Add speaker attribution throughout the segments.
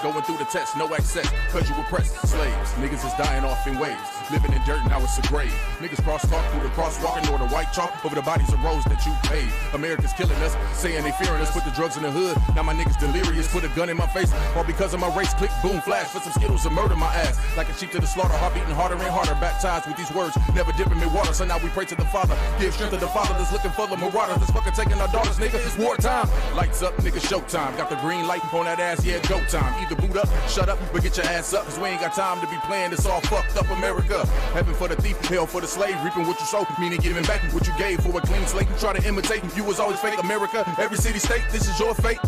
Speaker 1: Going through the test, no access, cause you oppressed slaves. Niggas is dying off in waves, living in dirt, now it's a grave. Niggas cross-talk through the crosswalk and or the white chalk over the bodies of roads that you paid. America's killing us, saying they fearing us, put the drugs in the hood. Now my niggas delirious, put a gun in my face, all because of my race. Click, boom, flash, for some Skittles and murder my ass. Like a sheep to the slaughter, heart beating harder and harder. Baptized with these words, never dipping in water. So now we pray to the Father, give strength to the Father that's looking for the marauders. That's fucking taking our daughters, nigga, it's wartime. Lights up, nigga, showtime. Got the green light on that ass, yeah, go time. Either boot up, shut up, but get your ass up, cause we ain't got time to be playing this all fucked up America. Heaven for the thief, hell for the slave, reaping what you sow, meaning giving back what you gave for a clean slate. Try to imitate, you was always fake. America, every city, state, this is your fate.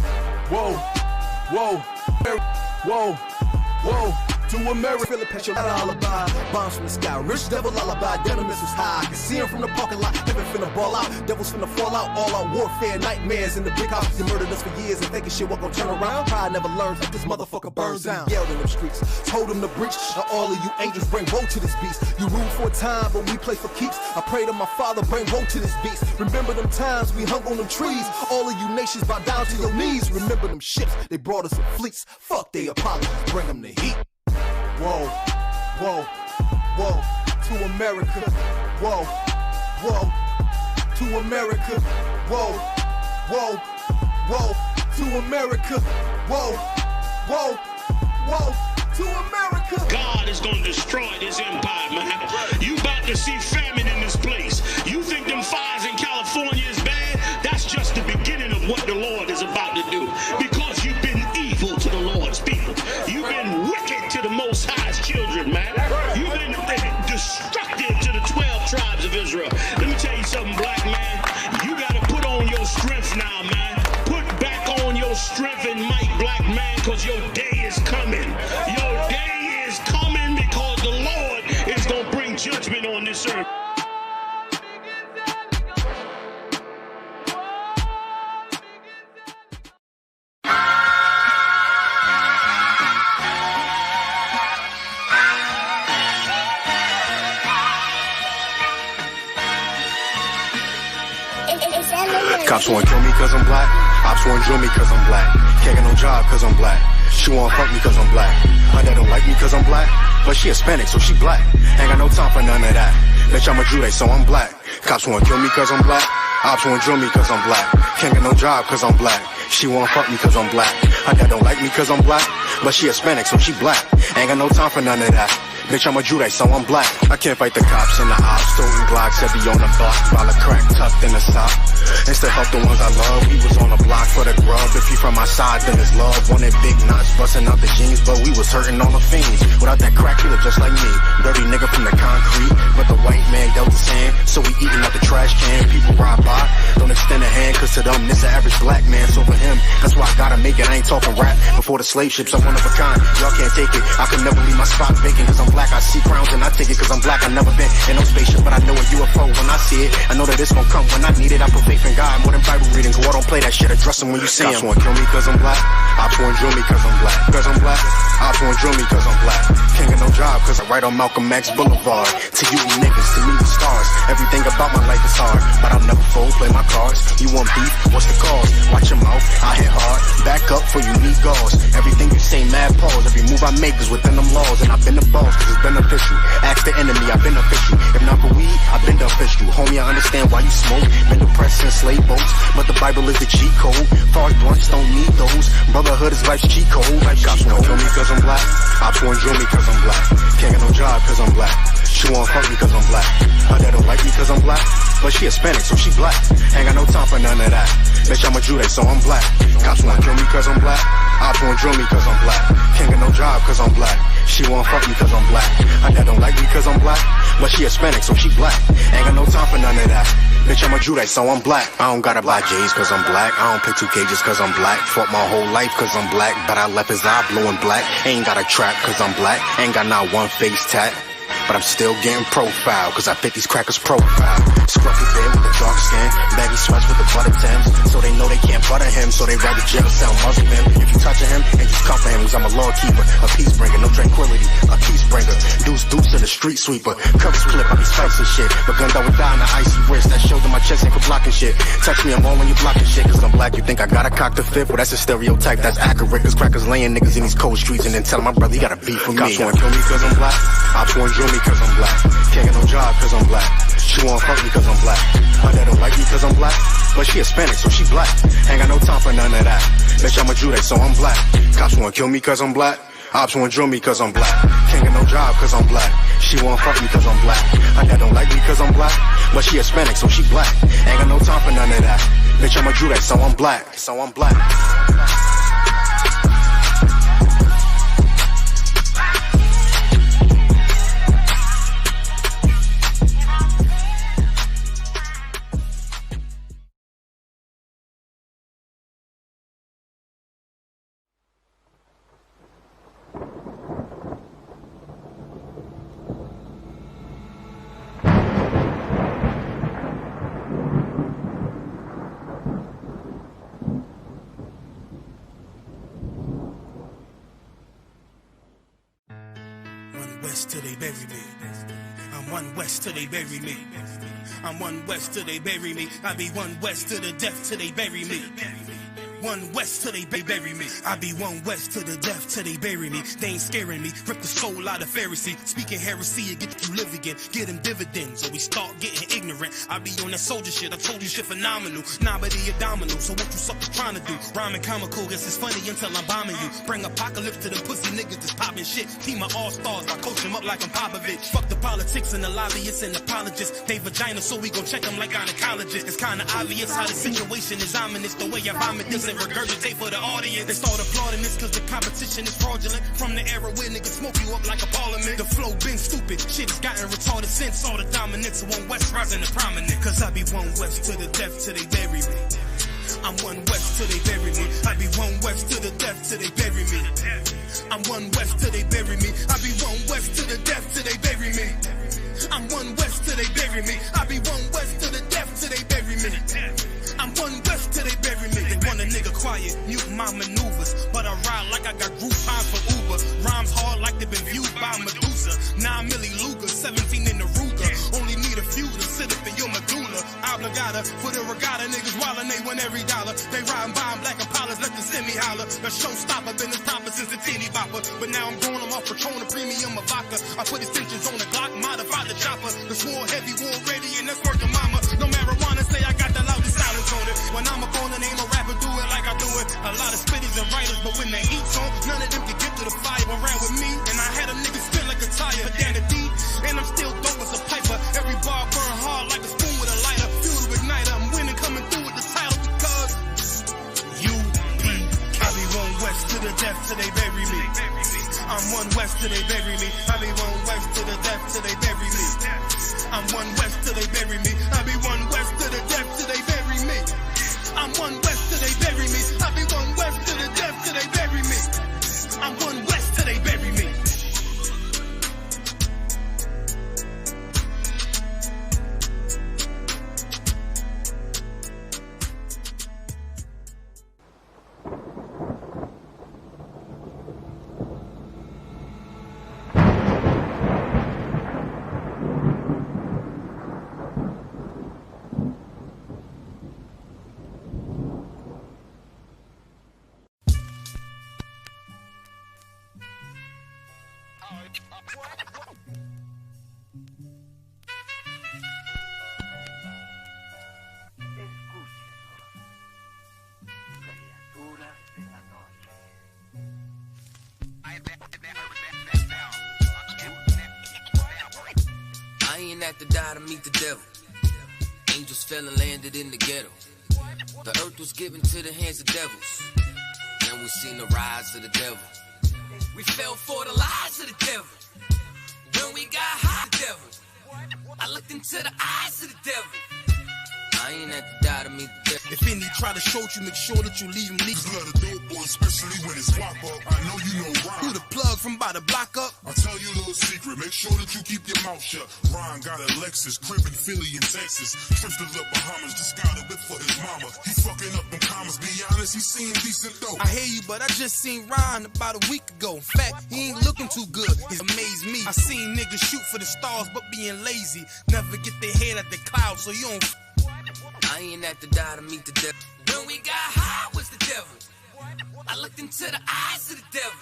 Speaker 1: Whoa, whoa, whoa, whoa. To America,
Speaker 2: feel a petrol alibi. Bombs from the sky, rich devil lullaby. Denim missiles high, I can see him from the parking lot. Heaven finna ball out, devils finna fall out. All out warfare, nightmares in the big house. You murdered us for years and thinking shit wasn't gonna turn around. Pride never learns, like this motherfucker burns down. Yelled in them streets, told them to breach. Now all of you angels bring woe to this beast. You rule for a time, but we play for keeps. I pray to my Father, bring woe to this beast. Remember them times we hung on them trees. All of you nations bow down to your knees. Remember them ships, they brought us in fleets. Fuck they apologies, bring them the heat. Whoa, whoa, whoa, to America. Whoa, whoa, to America. Whoa, whoa, whoa, to America. Whoa, whoa, whoa, to America.
Speaker 3: God is gonna destroy this empire, man. You about to see famine in this place. You think them fires in California is bad? That's just the beginning of what the Lord is about to do. Because you've been evil to the Lord's people. You've been wicked to the Most High's children, man. You've been destructive to the 12 tribes of Israel. Let me tell you something, black man. You gotta put on your strength now, man. Put back on your strength and might, black man, because your day is coming. Your day is coming because the Lord is gonna bring judgment on this earth.
Speaker 4: Cops wanna kill me cause I'm black. Ops wanna drill me cause I'm black. Can't get no job cause I'm black. She wanna fuck me cause I'm black. Her dad don't like me cause I'm black. But she Hispanic so she black. Ain't got no time for none of that. Bitch, I'm a Jude, so I'm black. Cops wanna kill me cause I'm black. Ops wanna drill me cause I'm black. Can't get no job cause I'm black. She wanna fuck me cause I'm black. Her dad don't like me cause I'm black. But she Hispanic so she black. Ain't got no time for none of that. Bitch, I'm a Jude, so I'm black. I can't fight the cops and the ops. Toting Glocks, heavy on the block. While a crack tucked in the sock. It's to help the ones I love. We was on the block for the grub. If you from my side, then it's love. Wanted big knots, busting out the jeans, but we was hurting all the fiends. Without that crack, he look just like me. Dirty nigga from the concrete, but the white man dealt the sand. So we eating out the trash can. People ride by, don't extend a hand, cause to them, this the average black man. So for him, that's why I gotta make it. I ain't talking rap. Before the slave ships, I'm one of a kind. Y'all can't take it. I could never leave my spot vacant, cause I'm black. I see crowns and I take it, cause I'm black. I never been in no spaceship, but I know a UFO when I see it. I know that it's gonna come when I need it. I put faith in God more than Bible reading, cause I don't play that shit. Address them when you see him. Cops wanna kill me cause I'm black. Ops wanna drill me cause I'm black. Cause I'm black. Ops wanna drill me cause I'm black. Can't get no job cause I write on Malcolm X Boulevard. To you niggas, to me the stars. Everything about my life is hard, but I'll never fold, play my cards. You want beef? What's the cause? Watch your mouth, I hit hard. Back up for you need gauze. Everything you say, mad pause. Every move I make is within them laws. And I've been the boss cause it's beneficial. Ask the enemy, I've been official. If not for weed, I've been the official. Homie, I understand why you smoke. Been depressed since slave boats, but the Bible is the cheat code. Far blunts don't need those. Brotherhood is life's cheat code. Cops wanna kill me cause I'm black. Ops wanna drill me cause I'm black. Can't get no job cause I'm black. She wanna fuck me cause I'm black. Her dad don't like me cause I'm black. But she Hispanic so she black. Ain't got no time for none of that. Bitch, I'm a Jude, so I'm black. Cops wanna kill me cause I'm black. Ops wanna drill me cause I'm black. Can't get no job cause I'm black. She wanna fuck me cause I'm black. Her dad don't like me cause I'm black. But she Hispanic so she black. Ain't got no time for none of that. Bitch, I'm a Jude, so I'm black. I don't gotta buy J's cause I'm black. I don't play 2K just cause I'm black. Fought my whole life cause I'm black. But I left his eye blowing black. Ain't got a trap cause I'm black. Ain't got not one face tat. but I'm still getting profile, cause I fit these crackers profile. Scruffy beard with the dark skin, baggy sweats with the butter Timbs, so they know they can't butter him, so they rather jail cell muzzle him. If you touching him, and just comfort him, cause I'm a law keeper, a peace bringer, no tranquility, a peace bringer. Deuce in the street sweeper, covers clip, I be spicing shit, but gunned out with die on the icy wrist, that shoulder my chest ain't for blocking shit. Touch me, I'm all on you blocking shit, cause I'm black, you think I gotta cock the fifth? Well, that's a stereotype, that's accurate, cause crackers laying niggas in these cold streets, and then tell my brother he got a beef with me. Cops wanna kill me cause I'm black, ops wanna drill me cause I'm black, can't get no job cause I'm black, she wanna fuck me cause I'm black, her dad don't like me cause I'm black, but she Hispanic so she black, ain't got no time for none of that, bitch I'm a Jude so I'm black, cops wanna kill me cause I'm black, ops wanna drill me cause I'm black, can't get no job cause I'm black, she wanna fuck me cause I'm black, her dad don't like me cause I'm black, but she Hispanic so she black, ain't got no time for none of that, bitch I'm a Jude so I'm black, so I'm black.
Speaker 5: Till they bury me. I'm one west till they bury me. I'm one west till they bury me. I be one west to the death till they bury me. One west till they bury me. I be one west to the death till they bury me. They ain't scaring me. Rip the soul out of Pharisee. Speaking heresy and get you live again. Get them dividends or we start getting ignorant. I be on that soldier shit. I told you shit phenomenal. Nah, but he a domino. So what you suckers trying to do? Rhyming comical. Guess it's funny until I'm bombing you. Bring apocalypse to them pussy niggas that's popping shit. Team of all stars. I coach them up like I'm Popovich. Fuck the politics and the lobbyists and apologists. They vagina so we gon' check them like gynecologists. It's kinda obvious how the situation is ominous. The way I vomit this and regurgitate for the audience. They start applauding this cause the competition is fraudulent. From the era where niggas smoke you up like a parliament. The flow been stupid, shit has gotten retarded since all the dominance of one west rising to prominent. Cause I be one west to the death till they bury me. I'm one west till they bury me. I be one west to the death till they bury me. I'm one west till they bury me. I be one west to the death till they bury me. I'm one west till they bury me. I be one west to the death till they bury me. I'm one west till they bury me. They want a nigga quiet, mute my maneuvers, but I ride like I got Groupon for Uber. Rhymes hard like they been viewed by Medusa. 9 milli Luger, 17 in the Ruger. Only need a few to sit up in your medulla. Obligata for the regatta niggas wildin', they win every dollar. They riding by in black Impalas, let the semi holler. The showstopper been as proper since the teeny bopper, but now I'm going them off Patron, a premium of vodka. I put extensions on the Glock, modified the chopper. The swore heavy, war ready, and that's worth the mama. No marijuana, say I got the loudest silence on it. When I'm up on it, ain't no rapper do it like I do it. A lot of spitters and writers, but when they heat's on, none of them can get to the fire around with me. And I had a nigga spin like a tire, but down the D, and I'm still dope as a piper. Every bar burn hard like a spoon with a lighter. Fuel to ignite, I'm winning, coming through with the title because U.P.K. I be one west to the death till they bury me. I'm one west till they bury me. I be one west to the death till they bury me. I'm one west till they bury me. I be one west to the death till they bury me. I'm one west till they bury me. I be one west to the death till they bury me. I'm one west till they bury me.
Speaker 6: I ain't have to die to meet the devil. Angels fell and landed in the ghetto. The earth was given to the hands of devils. Then we seen the rise of the devil. We fell for the lies of the devil. When we got high, the devil. I looked into the eyes of the devil. I ain't have to die to meet the devil.
Speaker 5: If any try to shoot you, make sure that you leave him leak.
Speaker 7: Love the dope boy, especially when it's wop up. I know you know why.
Speaker 5: Who the plug from by the block up?
Speaker 7: I'll tell you a little secret. Make sure that you keep your Porsche. Ron got a Lexus, crib in Philly and Texas. Trips to the Bahamas, just got a whip for his mama. He fucking up them commas, be honest, he seem decent though.
Speaker 5: I hear you, but I just seen Ron about a week ago. In fact, he ain't looking too good. It amazed me. I seen niggas shoot for the stars, but being lazy. Never get their head at the clouds, so you don't.
Speaker 6: I ain't have to die to meet the devil. When we got high was the devil. I looked into the eyes of the devil.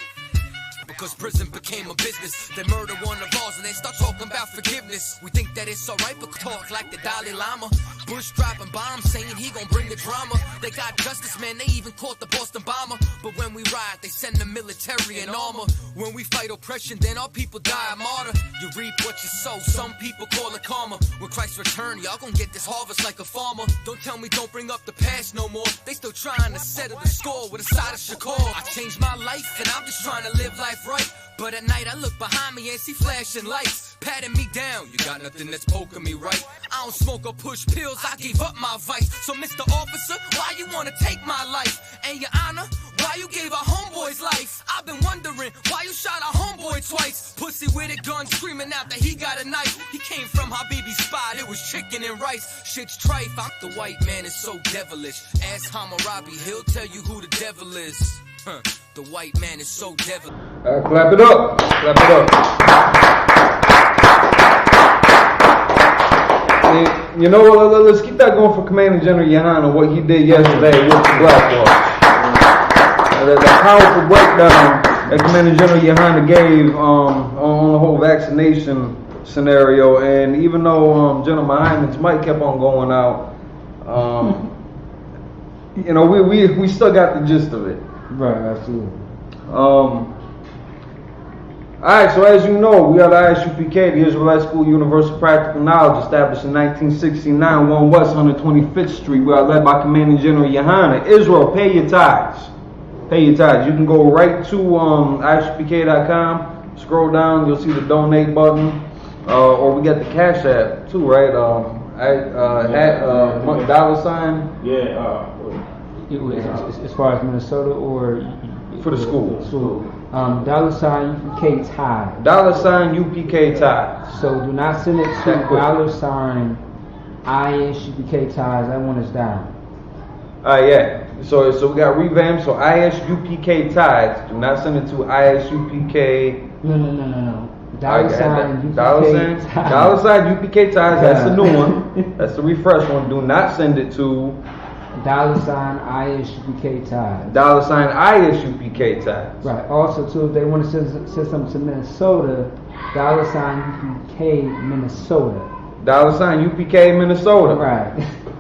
Speaker 6: Because prison became a business. They murder one of ours and they start talking about forgiveness. We think that it's alright, but talk like the Dalai Lama. Bush dropping bombs saying he gon' bring the drama. They got justice, man, they even caught the Boston bomber. But when we ride, they send the military in armor. When we fight oppression, then our people die a martyr. You reap what you sow, some people call it karma. When Christ return, y'all gon' get this harvest like a farmer. Don't tell me don't bring up the past no more. They still trying to settle the score with a side of Shakur. I changed my life and I'm just trying to live life right. But at night I look behind me and see flashing lights patting me down. You got nothing that's poking me right. I don't smoke or push pills, I gave up my vice. So Mr. Officer, why you wanna take my life? And your honor, why you gave our homeboy's life? I've been wondering why you shot our homeboy twice. Pussy with a gun screaming out that he got a knife. He came from Habibi's spot, it was chicken and rice. Shit's trife, the white man is so devilish. Ask Hammurabi, he'll tell you who the devil is. The white man is so devil.
Speaker 8: Clap it up. Clap it up. And, you know what? Let's keep that going for Commanding General Yahanna, what he did yesterday with the Black Wall. The powerful breakdown that Commanding General Yahanna gave on the whole vaccination scenario. And even though General Muhammad's mic kept on going out, you know, we still got the gist of it.
Speaker 9: Right, absolutely.
Speaker 8: Alright, so as you know, we are the I.S.U.P.K, the Israelite School Universal Practical Knowledge, established in 1969, 1 West 125th Street. We are led by Commanding General Yahanna. Israel, pay your tithes. Pay your tithes. You can go right to ISUPK.com, scroll down, you'll see the donate button, or we got the Cash App too, right? $.
Speaker 9: Yeah, as far as Minnesota or
Speaker 8: for the school.
Speaker 9: $UPK tithe.
Speaker 8: $UPK tithe.
Speaker 9: So do not send it to $ISUPK tithes. That one is down.
Speaker 8: Yeah. So we got revamped. So ISUPK tithes. Do not send it to ISUPK.
Speaker 9: No. $UPK tithes. That's the new one. That's the refresh one. Do not send it to $ISUPK tithes.
Speaker 8: $ISUPK tithes.
Speaker 9: Right. Also, too, if they want to send something to Minnesota, $UPK Minnesota.
Speaker 8: $UPK Minnesota.
Speaker 9: Right.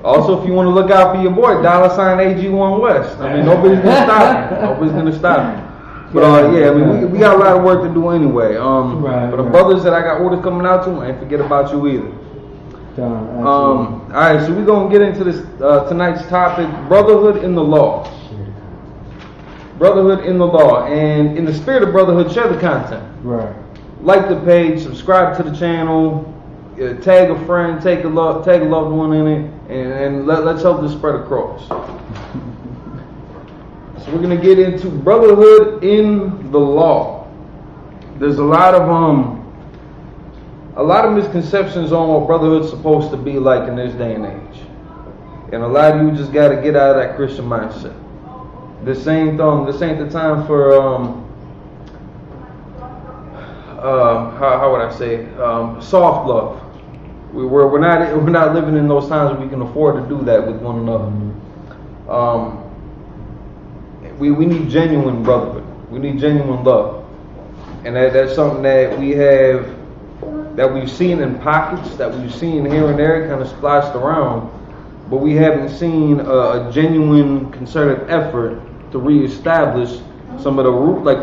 Speaker 8: Also, if you want to look out for your boy, $AG1 West. I mean, nobody's gonna stop you. Nobody's gonna stop you. But yeah, I mean, we got a lot of work to do anyway. But the brothers that I got orders coming out to, I ain't forget about you either. Alright, so we're going to get into this tonight's topic, Brotherhood in the Law. Brotherhood in the Law. And in the spirit of brotherhood, share the content.
Speaker 9: Right.
Speaker 8: Like the page, subscribe to the channel, tag a friend, tag a loved one in it, and let's help this spread across. So we're going to get into Brotherhood in the Law. There's a lot of misconceptions on what brotherhood's supposed to be like in this day and age. And a lot of you just got to get out of that Christian mindset. This ain't the time for, how would I say, soft love. We're not living in those times where we can afford to do that with one another. We need genuine brotherhood. We need genuine love. And that's something that we've seen in pockets, that we've seen here and there, kind of splashed around, but we haven't seen a genuine concerted effort to reestablish some of the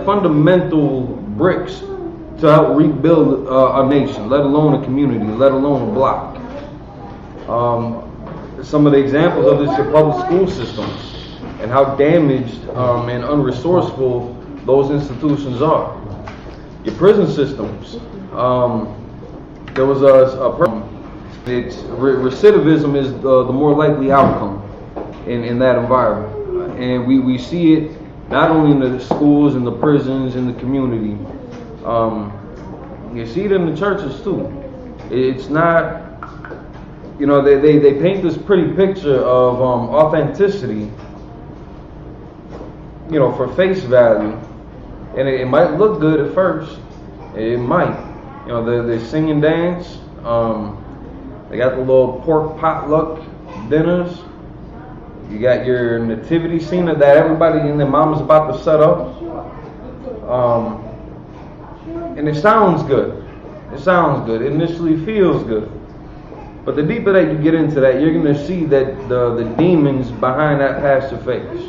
Speaker 8: fundamental bricks to help rebuild a nation, let alone a community, let alone a block. Some of the examples of this are public school systems and how damaged and unresourceful those institutions are. Your prison systems. There was recidivism is the more likely outcome in that environment, and we see it not only in the schools, in the prisons, in the community. You see it in the churches too. It's not, you know, they paint this pretty picture of authenticity, you know, for face value, and it might look good at first. It might, you know, they sing and dance. They got the little pork potluck dinners. You got your nativity scene that everybody and their mama's about to set up. And it sounds good. It sounds good. It initially feels good. But the deeper that you get into that, you're going to see that the demons behind that pastor face.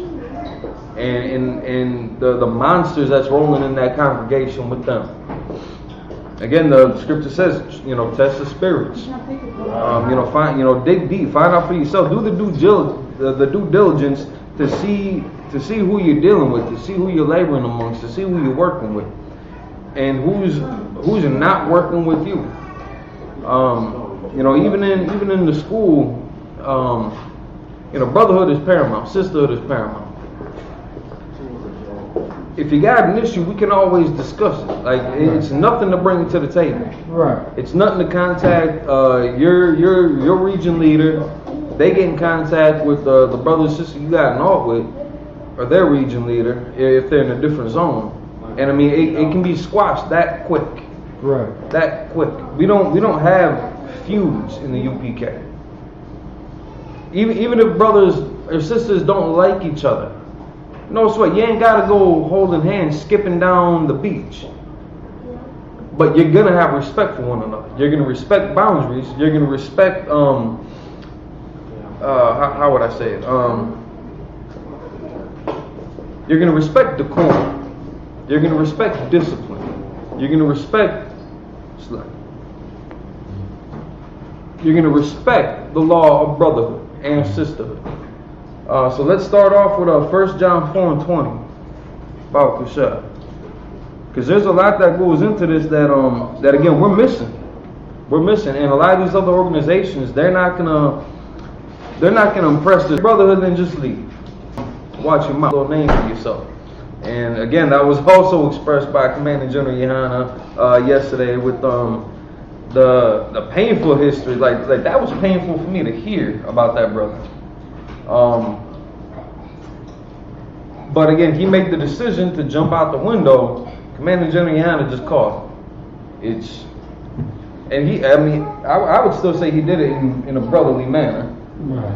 Speaker 8: And the monsters that's rolling in that congregation with them. Again, the scripture says, you know, test the spirits. You know, find, you know, dig deep, find out for yourself. Do the due diligence to see who you're dealing with, to see who you're laboring amongst, to see who you're working with, and who's not working with you. You know, even in the school, you know, brotherhood is paramount, sisterhood is paramount. If you got an issue, we can always discuss it. Like, it's nothing to bring to the table.
Speaker 9: Right.
Speaker 8: It's nothing to contact your region leader. They get in contact with the brother and sister you got an alt with, or their region leader, if they're in a different zone. And I mean, it can be squashed that quick.
Speaker 9: Right.
Speaker 8: That quick. We don't have feuds in the UPK. Even if brothers or sisters don't like each other, no sweat, you ain't gotta go holding hands, skipping down the beach. But you're gonna have respect for one another. You're gonna respect boundaries. You're gonna respect how would I say it? You're gonna respect decorum. You're gonna respect discipline. You're gonna respect You're gonna respect the law of brotherhood and sisterhood. So let's start off with 1 John 4:20. About Kusha. Because there's a lot that goes into this that again we're missing. We're missing. And a lot of these other organizations, they're not gonna impress this brotherhood and just leave. Watch your mouth, little name for yourself. And again, that was also expressed by Commanding General Yohanna yesterday with the painful history. Like that was painful for me to hear about that brother. But again, he made the decision to jump out the window. Commanding General Yohanna just called. I would still say he did it in a brotherly manner.
Speaker 9: Right.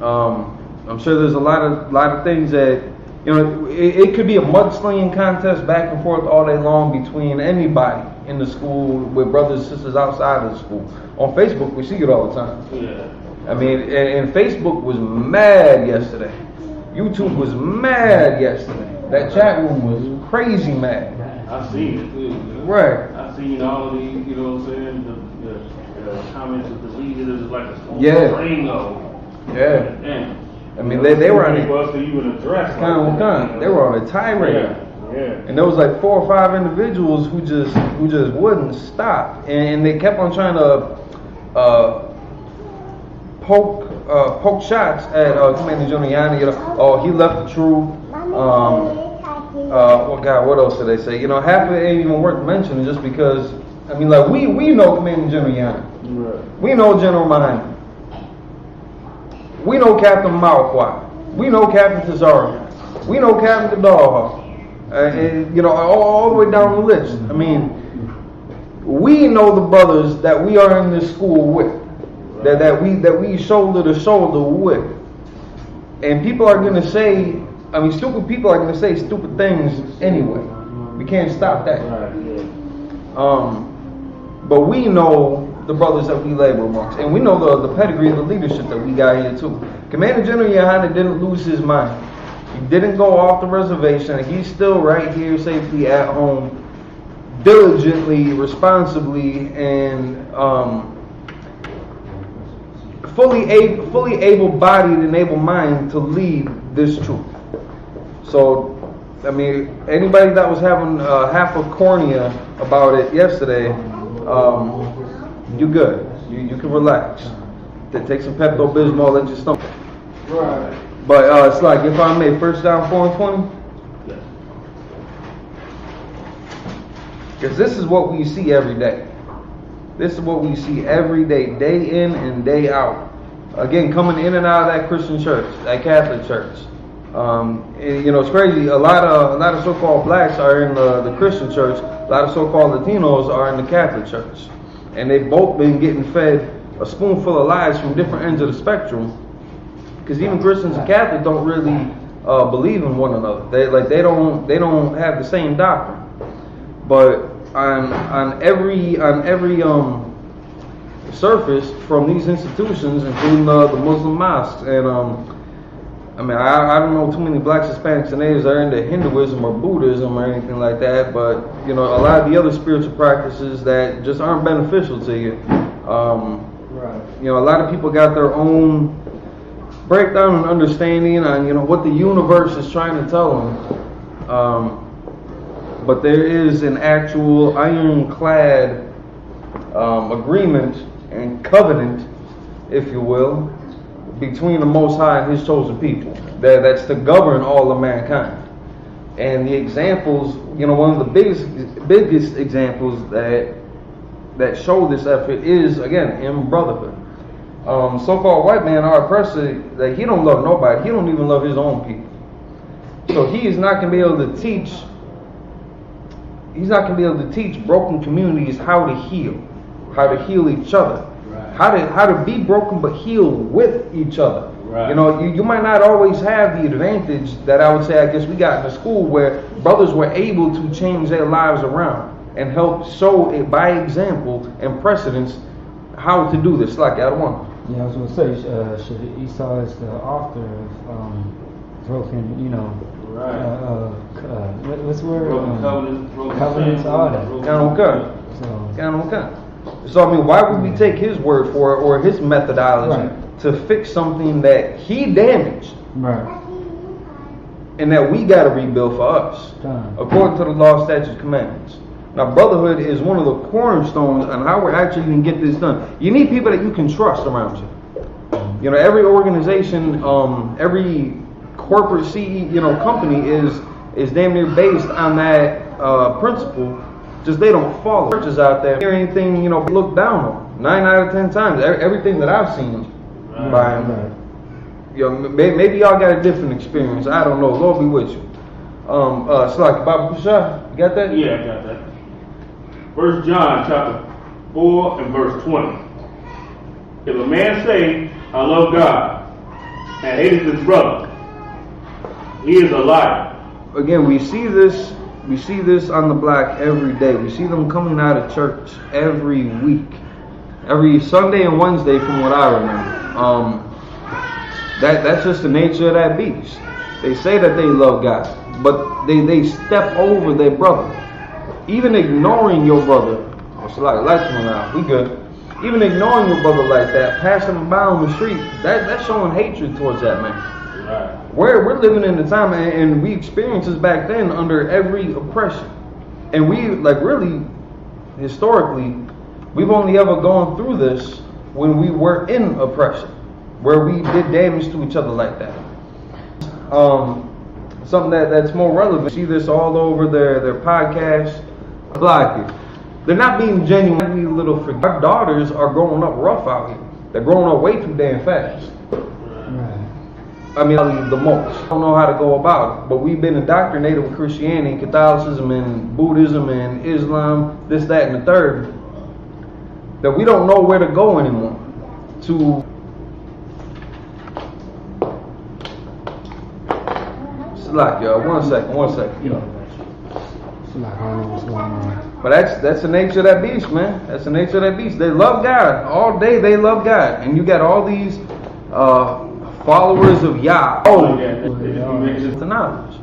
Speaker 8: I'm sure there's a lot of things that, you know, it could be a mudslinging contest back and forth all day long between anybody in the school with brothers and sisters outside of the school. On Facebook, we see it all the time.
Speaker 10: Yeah.
Speaker 8: I mean, and Facebook was mad yesterday. YouTube was mad yesterday. That chat room was crazy mad.
Speaker 10: I seen it too.
Speaker 8: Right.
Speaker 10: I seen all the, you know what I'm saying, the comments with the leaders. It was like a ringo.
Speaker 8: Yeah.
Speaker 10: Damn.
Speaker 8: I mean, they were on it.
Speaker 10: To even address
Speaker 8: They were on a tirade.
Speaker 10: Yeah.
Speaker 8: And there was like 4 or 5 individuals who just wouldn't stop, and they kept on trying to poke shots at Commander General Yohanna. You know, oh, he left the truth. What else did they say? You know, half of it ain't even worth mentioning just because. I mean, like we know Commander General Yohanna.
Speaker 10: Right.
Speaker 8: We know General Mahani. We know Captain Malquat. We know Captain Tazarian. We know Captain Gadalha. And you know, all the way down the list. I mean, we know the brothers that we are in this school with, that we shoulder to shoulder with. And people are going to say, I mean, stupid people are going to say stupid things anyway. We can't stop that. But we know the brothers that we labor amongst, and we know the pedigree of the leadership that we got here too. Commander General Yohanna didn't lose his mind. He didn't go off the reservation. He's still right here safely at home, diligently, responsibly, and fully able-bodied and able-minded to lead this troop. So, I mean, anybody that was having half a cornea about it yesterday, you're good. You can relax. Take some Pepto-Bismol, let your stomach.
Speaker 10: Right.
Speaker 8: But it's like, if I may, 1 John 4:20.
Speaker 10: Yes.
Speaker 8: Because this is what we see every day. This is what we see every day in and day out. Again, coming in and out of that Christian church, that Catholic church. It's crazy. A lot of so-called blacks are in the Christian church. A lot of so-called Latinos are in the Catholic church, and they've both been getting fed a spoonful of lies from different ends of the spectrum. Because even Christians and Catholics don't really believe in one another. They don't have the same doctrine. But on every surface from these institutions, including the Muslim mosques, and I don't know too many blacks, Hispanics, and Asians are into Hinduism or Buddhism or anything like that, but a lot of the other spiritual practices that just aren't beneficial to you. A lot of people got their own breakdown and understanding on what the universe is trying to tell them. But there is an actual ironclad agreement and covenant, if you will, between the Most High and His chosen people. That's to govern all of mankind. And the examples, one of the biggest examples that show this effort is, again, in brotherhood. So-called white man, our oppressor, that he don't love nobody. He don't even love his own people. So he is not going to be able to teach. He's not going to be able to teach broken communities how to heal each other, right. how to be broken but heal with each other. Right. You might not always have the advantage that I would say, I guess, we got in the school, where brothers were able to change their lives around and help show it by example and precedence how to do this. Like I don't want.
Speaker 9: Yeah, I was going to say, Esau is the author of broken, what's the word? Covenants, all that. So I mean, why would we take his word for it or his methodology to fix something that he damaged? Right.
Speaker 8: And that we got to rebuild for us, according to the law, statutes, commandments. Now, brotherhood is one of the cornerstones on how we're actually going to get this done. You need people that you can trust around you. Every organization, every corporate company is damn near based on that principle. Just they don't follow. Churches out there, hear anything look down on. 9 out of 10 times, everything that I've seen by maybe y'all got a different experience. I don't know. Lord be with you. Slack, Baba Kusha, you got that?
Speaker 10: Yeah, I got that. 1 John chapter 4 and verse 20. If a man say, I love God, and hateth his brother, he is a liar.
Speaker 8: Again, we see this on the block every day. We see them coming out of church every week, every Sunday and Wednesday, from what I remember. That's just the nature of that beast. They say that they love God, but they step over their brother, even ignoring your brother. It's like lights went out. We good. Even ignoring your brother like that, passing him by on the street, that's showing hatred towards that man. Right. We're living in the time, and we experienced this back then under every oppression. And we, really, historically, we've only ever gone through this when we were in oppression, where we did damage to each other like that. Something that's more relevant. See this all over their podcasts. They're not being genuine. Our daughters are growing up rough out here. They're growing up way too damn fast. I mean, the most. I don't know how to go about it, but we've been indoctrinated with Christianity, Catholicism, and Buddhism, and Islam, this, that, and the third, that we don't know where to go anymore. Slack, y'all. One second. But that's the nature of that beast, man. That's the nature of that beast. They love God. All day they love God. And you got all these followers of Yah. It's the knowledge.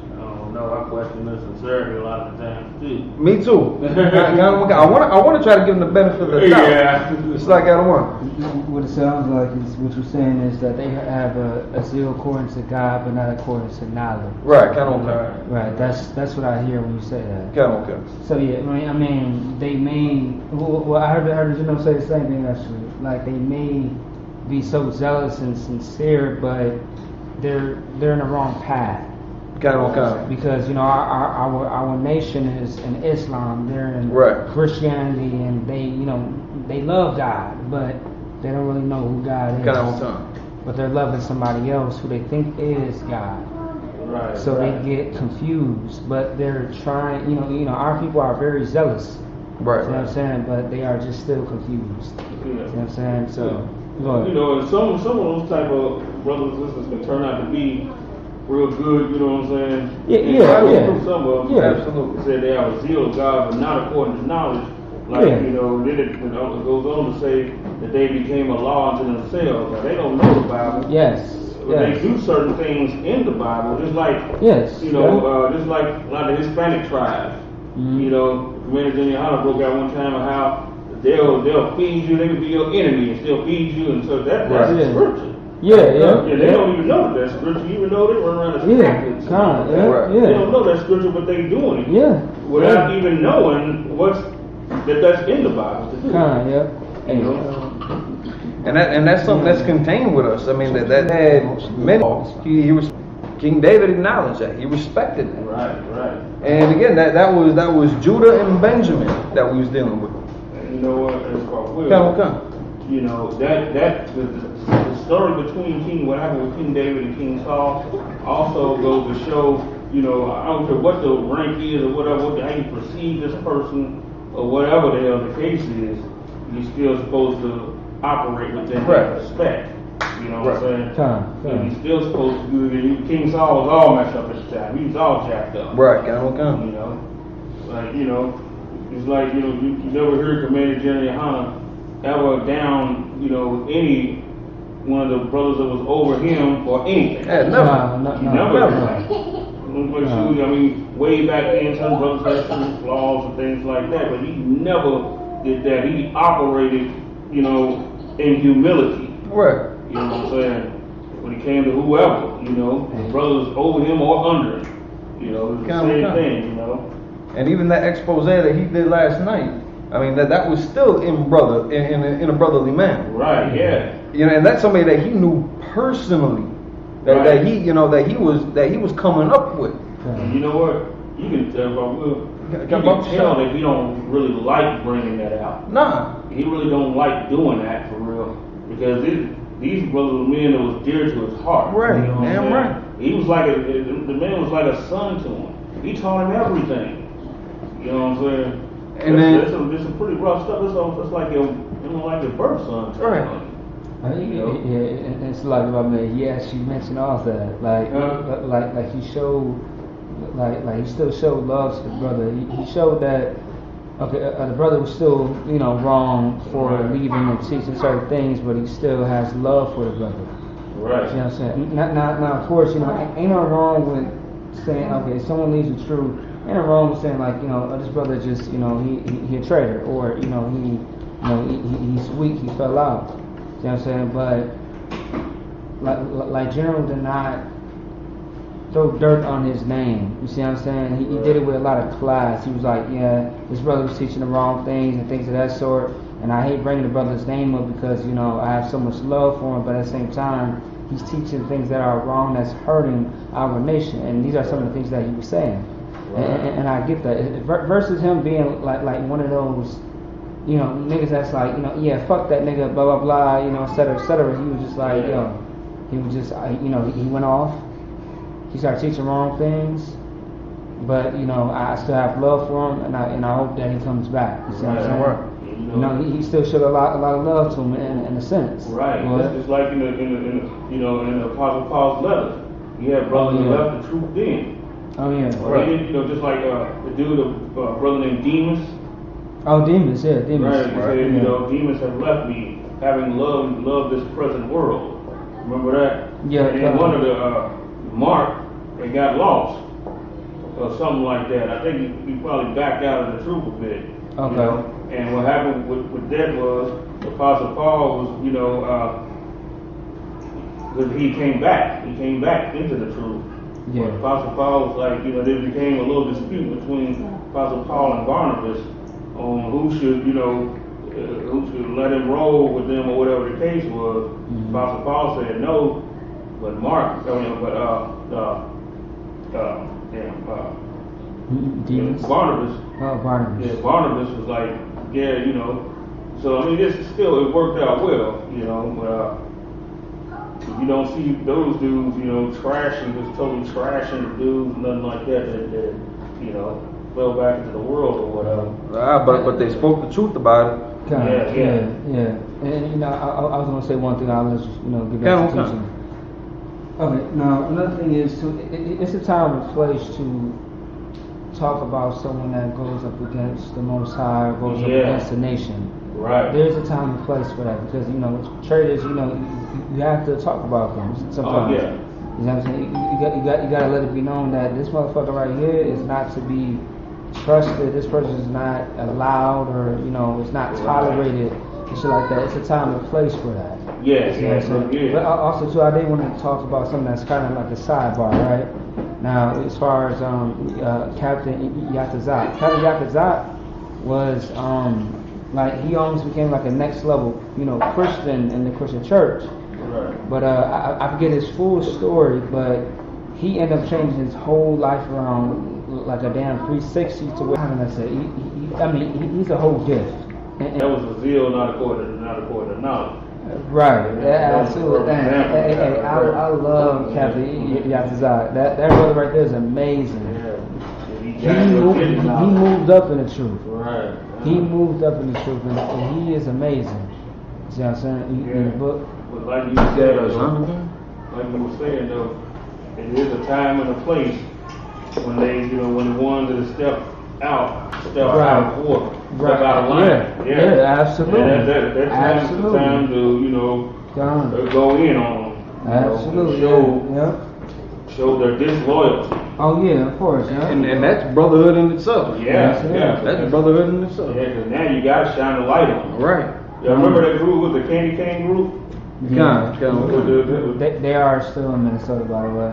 Speaker 10: I question the sincerity a lot of the times too.
Speaker 8: Me too. I want to try to give them the benefit of the doubt. Yeah. It's like I don't want.
Speaker 9: What it sounds like is what you're saying is that they have a zeal according to God, but not according to knowledge.
Speaker 8: Right. Kind of.
Speaker 9: Right. That's what I hear when you say that.
Speaker 8: Kind of.
Speaker 9: So yeah, I mean, they may. Well, I heard say the same thing actually. Like they may be so zealous and sincere, but they're in the wrong path.
Speaker 11: Because our nation is in Islam, they're in Christianity, and they love God, but they don't really know who God is. But they're loving somebody else who they think is God. Right. So they get confused, but they're trying. Our people are very zealous. Right. You know what I'm saying? But they are just still confused. You know what I'm saying? So.
Speaker 10: And some of those type of brothers and sisters can turn out to be real good, you know what I'm saying? Yeah. Some of them absolutely said they have a zeal of God, but not according to knowledge. Then it goes on to say that they became a law unto themselves. Now, they don't know the Bible. But they do certain things in the Bible, just like just like a lot of Hispanic tribes. Commander GEN.YAHANNA broke out one time of how they'll feed you, they can be your enemy and still feed you, and so that's scripture. They don't even know that's scripture, even though they run around as Catholics. They don't know that's scripture, but they doing it. Without even knowing that's in the Bible to do.
Speaker 8: And that's something that's contained with us. I mean, that had many. He was King David acknowledged that. He respected that.
Speaker 10: Right.
Speaker 8: And again, that was Judah and Benjamin that we was dealing with.
Speaker 10: And you know what? That's called will.
Speaker 8: Come.
Speaker 10: The story between what happened with King David and King Saul also goes to show, I don't care what the rank is or whatever, how you perceive this person or whatever the hell the case is, you're still supposed to operate within that respect. You know what I'm saying? He's still supposed to do. King Saul was all messed up at the time. He was all jacked up. It's like you never heard Commander GEN.YAHANNA ever down any one of the brothers that was over him or anything. Never. I mean, way back then, some brothers had some flaws and things like that, but he never did that. He operated, in humility.
Speaker 8: Right.
Speaker 10: You know what I'm saying? When it came to whoever, the brothers over him or under him. It was the same thing,
Speaker 8: And even that expose that he did last night, I mean that was still in a brotherly manner.
Speaker 10: Right, yeah.
Speaker 8: And that's somebody that he knew personally. That he was coming up with.
Speaker 10: And you know what? You can tell that he don't really like bringing that out.
Speaker 8: Nah.
Speaker 10: He really don't like doing that for real. Because these brothers were men that was dear to his heart.
Speaker 8: Right, damn right.
Speaker 10: He was like the man was like a son to him. He taught him everything. You know what I'm saying?
Speaker 8: And then
Speaker 10: it's some pretty rough stuff. It's like your birth son.
Speaker 8: Right.
Speaker 11: It's like he actually mentioned all that. Like he showed, like he still showed love to the brother. He showed that the brother was still wrong for leaving and teaching certain things, but he still has love for the brother.
Speaker 10: Right.
Speaker 11: You know what I'm saying? Now of course ain't no wrong with saying someone leaves the truth. Ain't no wrong with saying this brother just he a traitor, or he's weak, he fell out. You know what I'm saying? But like General did not throw dirt on his name. You see what I'm saying? He did it with a lot of class. He was like, this brother was teaching the wrong things and things of that sort. And I hate bringing the brother's name up because I have so much love for him. But at the same time, he's teaching things that are wrong, that's hurting our nation. And these are some of the things that he was saying. And I get that. Versus him being like one of those, niggas that's like, fuck that nigga, blah, blah, blah, et cetera, et cetera. He was just like, he was just, he went off. He started teaching wrong things. But, I still have love for him, and I hope that he comes back. You see what I'm saying? He still showed a lot of love to him in a sense.
Speaker 10: Right. It's like in the Apostle Paul's letter. He had brothers that left the truth then.
Speaker 11: Oh yeah.
Speaker 10: Just like the dude, brother named Demas.
Speaker 11: Oh, Demas, yeah, Demas.
Speaker 10: Right. He said, Demas have left me, having loved this present world. Remember that?
Speaker 11: Yeah.
Speaker 10: And one of the Mark, they got lost or something like that. I think he probably backed out of the truth a bit.
Speaker 11: Okay.
Speaker 10: And what happened with that was the Apostle Paul was, because he came back into the truth.
Speaker 11: Yeah.
Speaker 10: But Apostle Paul was like, there became a little dispute between Apostle Paul and Barnabas on who should let him roll with them or whatever the case was. Apostle Paul said no, but Barnabas.
Speaker 11: Oh, Barnabas.
Speaker 10: Yeah, Barnabas was like, yeah, you know. So I mean, it worked out well, you know. You don't see those dudes, you know, just totally trashing the dudes, nothing like that, you know, fell back into the world or whatever.
Speaker 8: But they spoke the truth about it.
Speaker 11: Yeah. And you know, I was gonna say one thing. I'll let you know get back to teaching. Okay. Now another thing is it's a time and place to talk about someone that goes up against the Most High, or goes up against the nation.
Speaker 10: Right.
Speaker 11: There's a time and place for that because you know traders, you know, you have to talk about them sometimes.
Speaker 10: Oh, yeah.
Speaker 11: You know what I'm saying? You got to let it be known that this motherfucker right here is not to be trusted. This person is not allowed, or you know, it's not tolerated and shit like that. It's a time and place for that.
Speaker 10: Yes.
Speaker 11: You know what I'm saying? But also too, I did want to talk about something that's kind of like a sidebar, right? Now, as far as Captain Yatazat, Captain Yatazat was like he almost became like a next level, you know, Christian in the Christian church.
Speaker 10: Right.
Speaker 11: But I forget his full story, but he ended up changing his whole life around like a damn 360 to what, how can I say? He's a whole gift. And
Speaker 10: that was a zeal, not according to knowledge.
Speaker 11: Right, absolutely. Hey, I love Captain Yatazat. That brother right there is amazing. Yeah. He moved up in the truth.
Speaker 10: Right.
Speaker 11: He moved up in the truth, and he is amazing. See what I'm saying? In the book.
Speaker 10: But like you said, though, it is a time and a place when they, you know, when the ones that step out of order, step out of line.
Speaker 11: Yeah, absolutely.
Speaker 10: And that's the time to, you know, go in on them.
Speaker 11: Absolutely.
Speaker 10: Show their disloyalty.
Speaker 11: Oh yeah, of course. Yeah.
Speaker 8: And that's brotherhood in itself.
Speaker 10: Yeah.
Speaker 8: That's brotherhood in itself.
Speaker 10: Yeah, because now you gotta shine the light on them.
Speaker 8: Right.
Speaker 10: Y'all remember that group with the Candy Cane group?
Speaker 11: They are still in Minnesota, by the way.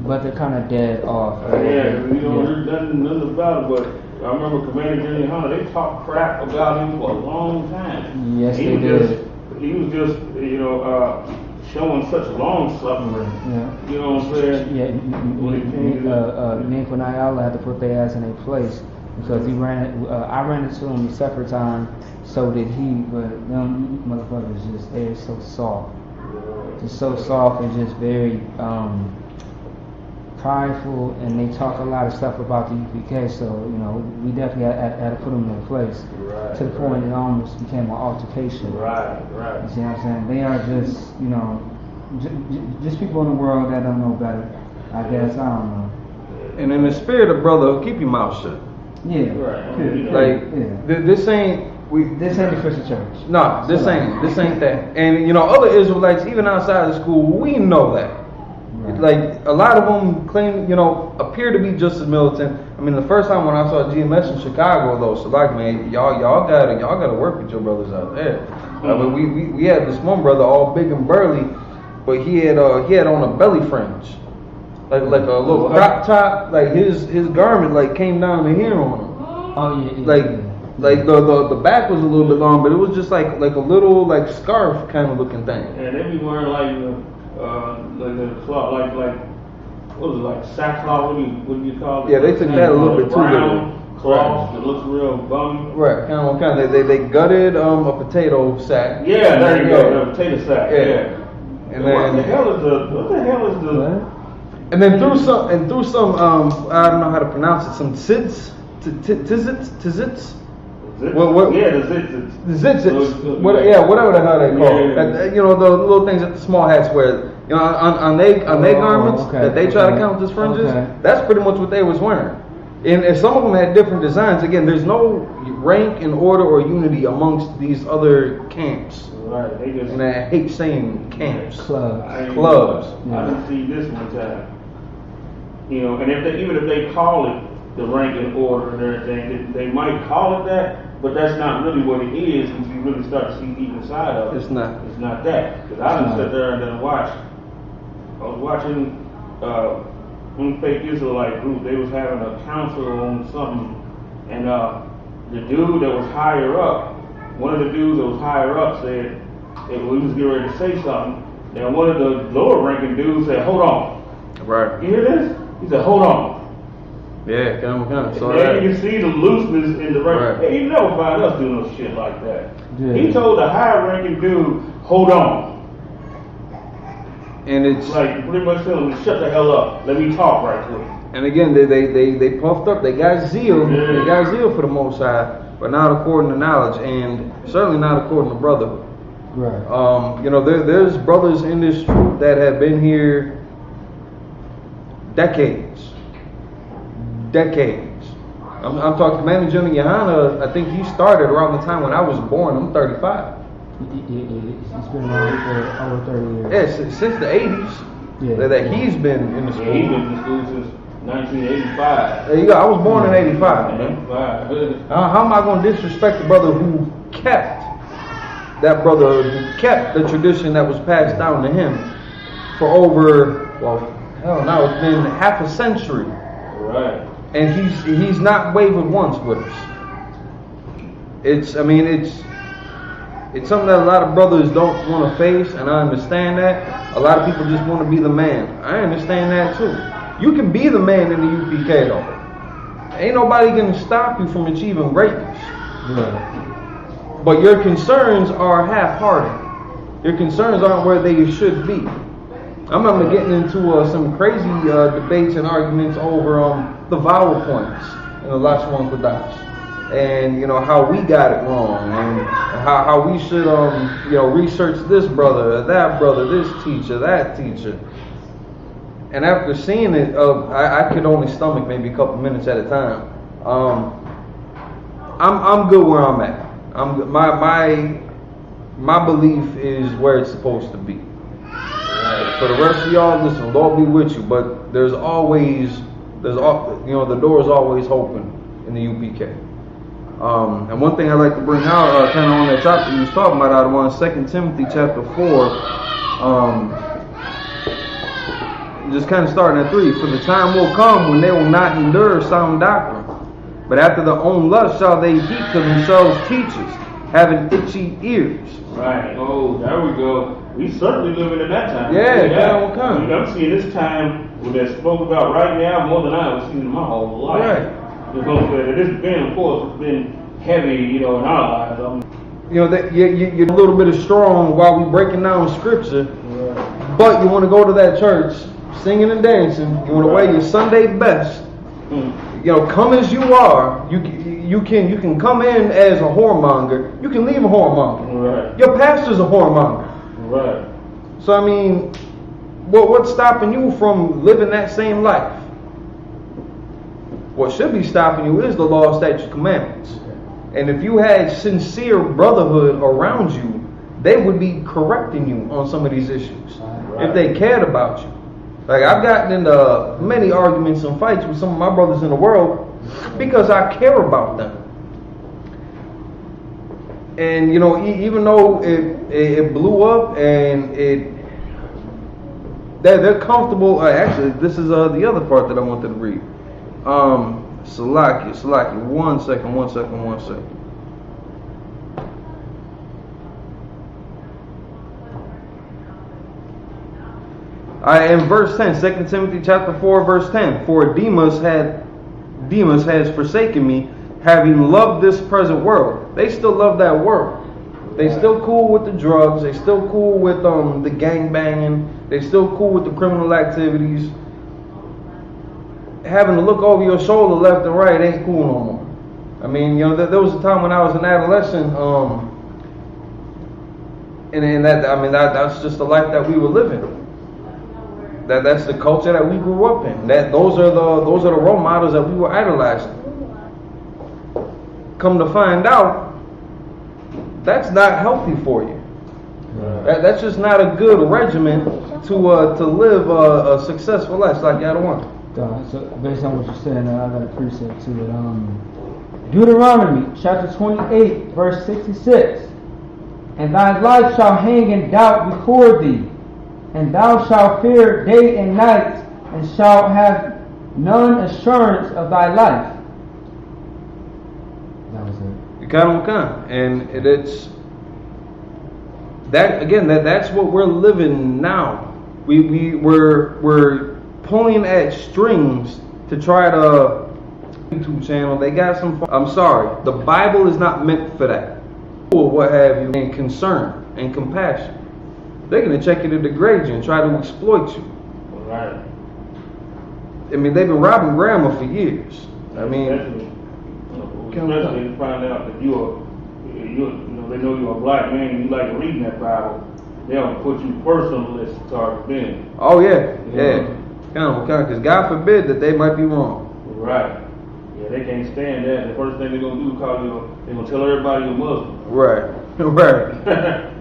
Speaker 11: But they're kind of dead off.
Speaker 10: You don't hear nothing about it, but I remember Commander GEN.YAHANNA, they talked crap about him for a long time.
Speaker 11: Yes, they did.
Speaker 10: He was just, you know, showing such long suffering.
Speaker 11: Yeah.
Speaker 10: You know what I'm saying?
Speaker 11: Yeah. Me and Kunayala had to put their ass in a place because I ran into him a separate time. So did he, but them motherfuckers they're so soft. Just so soft and just very prideful, and they talk a lot of stuff about the UPK, so, you know, we definitely had to put them in their place. To the point it almost became an altercation.
Speaker 10: Right.
Speaker 11: You see what I'm saying? They are just, you know, just people in the world that don't know better. I guess, I don't know.
Speaker 8: And in the spirit of brotherhood, keep your mouth shut.
Speaker 11: Yeah.
Speaker 8: Like, this ain't
Speaker 11: the Christian church.
Speaker 8: No, this ain't that. And you know, other Israelites, even outside of school, we know that. Right. Like a lot of them claim, you know, appear to be just as militant. I mean, the first time when I saw GMS in Chicago, though, so like, man, y'all gotta work with your brothers out there. But we had this one brother, all big and burly, but he had on a belly fringe, like a little crop top, like his garment like came down to here on him.
Speaker 11: Oh yeah.
Speaker 8: Like the back was a little bit long, but it was just like a little like scarf kind of looking thing.
Speaker 10: Yeah, they be wearing like the cloth, like what was it, like sackcloth? What do you call it?
Speaker 8: Yeah, they took that a little bit too
Speaker 10: brown cloth that looks real bummy.
Speaker 8: Right, kind of. They gutted a potato sack.
Speaker 10: Yeah, there you go, the potato sack. Yeah.
Speaker 8: And
Speaker 10: what
Speaker 8: then
Speaker 10: the hell is the?
Speaker 8: And then through some I don't know how to pronounce it. Some tizits.
Speaker 10: What? Yeah, the zitzits.
Speaker 8: Whatever the hell they call it. You know, the little things that the small hats wear. You know, on their garments that they try to count as fringes. That's pretty much what they was wearing. And some of them had different designs. Again, there's no rank and order or unity amongst these other camps.
Speaker 10: Right.
Speaker 8: And I hate saying camps.
Speaker 11: Clubs.
Speaker 10: I didn't see this one time. You know, and even if they call it the rank and order and everything, they might call it that, but that's not really what it is until you really start to see deep inside of it.
Speaker 8: It's not
Speaker 10: that. Because I didn't sit there and then watch. I was watching one fake Israelite group. They was having a council on something, and the dude that was higher up, one of the dudes that was higher up said, we was getting ready to say something, and one of the lower ranking dudes said, hold on.
Speaker 8: Right.
Speaker 10: You hear this? He said, hold on.
Speaker 8: Yeah, come on. So
Speaker 10: now you can see the looseness in the right. Hey, you never find us doing no shit like that. Yeah. He told the high-ranking dude, hold on.
Speaker 8: And it's
Speaker 10: like pretty much telling him, shut the hell up. Let me talk right quick.
Speaker 8: And again, they puffed up. They got zeal. Yeah. They got zeal for the Most High, but not according to knowledge, and certainly not according to brotherhood.
Speaker 11: Right.
Speaker 8: You know, there's brothers in this truth that have been here decades. I'm talking Commander GEN.YAHANNA. I think he started around the time when I was born. I'm 35.
Speaker 11: It's been around for over 30 years.
Speaker 8: Yeah, since the 80s. Yeah. That he's been in the school.
Speaker 10: Yeah, he's been in the school since 1985.
Speaker 8: There you go. I was born in 85. How am I going to disrespect the brother who kept the tradition that was passed down to him for over, well, hell no, it's been half a century.
Speaker 10: Right.
Speaker 8: And he's not wavered once with us. It's something that a lot of brothers don't want to face, and I understand that. A lot of people just want to be the man. I understand that too. You can be the man in the UPK though. Ain't nobody gonna stop you from achieving greatness.
Speaker 11: Yeah.
Speaker 8: But your concerns are half-hearted. Your concerns aren't where they should be. I remember getting into some crazy debates and arguments over the vowel points in the Lashwan Kodash. And you know how we got it wrong, and how we should research this brother, that brother, this teacher, that teacher. And after seeing it, I could only stomach maybe a couple minutes at a time. I'm good where I'm at. My belief is where it's supposed to be. For the rest of y'all, listen, Lord be with you. But the door is always open in the UPK. And one thing I like to bring out, kind of on that chapter you was talking about, out of 2 Timothy chapter 4, just kind of starting at 3. For the time will come when they will not endure sound doctrine, but after their own lust shall they heap to themselves teachers, having itchy ears.
Speaker 10: Right. Oh, there we go. We certainly living in that time.
Speaker 8: Yeah, that will come.
Speaker 10: I'm seeing this time when they're spoke about right now more than I was seeing in my whole life.
Speaker 8: Right.
Speaker 10: This been, of course, it's been heavy, in our lives.
Speaker 8: You're a little bit of strong while we breaking down scripture, but you want to go to that church singing and dancing. You want to wear your Sunday best. Come as you are. You can come in as a whoremonger. You can leave a whoremonger.
Speaker 10: Right.
Speaker 8: Your pastor's a whoremonger.
Speaker 10: Right.
Speaker 8: So I mean, what's stopping you from living that same life? What should be stopping you is the law, statutes, commandments. And if you had sincere brotherhood around you, they would be correcting you on some of these issues. Right. If they cared about you. Like, I've gotten into many arguments and fights with some of my brothers in the world because I care about them. And even though it blew up and they're comfortable. Actually, this is the other part that I wanted to read. Salaki. One second. In verse 10, 2 Timothy chapter 4, verse 10. For Demas has forsaken me, having loved this present world. They still love that world. They still cool with the drugs. They still cool with the gang banging. They still cool with the criminal activities. Having to look over your shoulder left and right ain't cool no more. I mean, there was a time when I was an adolescent, and that's just the life that we were living. That's the culture that we grew up in. Those are the role models that we were idolizing. Come to find out, that's not healthy for you. Right. That's just not a good regimen to live a successful life like y'all want.
Speaker 11: So based on what you're saying, I got a precept to it. Deuteronomy chapter 28, verse 66. And thy life shall hang in doubt before thee, and thou shalt fear day and night, and shalt have none assurance of thy life. That was it.
Speaker 8: And it's that again. That's what we're living now. We're pulling at strings to try to YouTube channel. They got some. I'm sorry, the Bible is not meant for that. Or what have you, and concern and compassion. They're gonna check you to degrade you and try to exploit you.
Speaker 10: Right.
Speaker 8: I mean, they've been robbing grandma for years. I mean,
Speaker 10: especially to find out that they know you're a black man and you like reading that Bible, they'll put you first on the list to target then.
Speaker 8: Oh yeah, yeah. Because God forbid that they might be wrong.
Speaker 10: Right. Yeah, they can't stand that. The first thing they're gonna do is they're gonna tell everybody you're Muslim.
Speaker 8: Right. Right.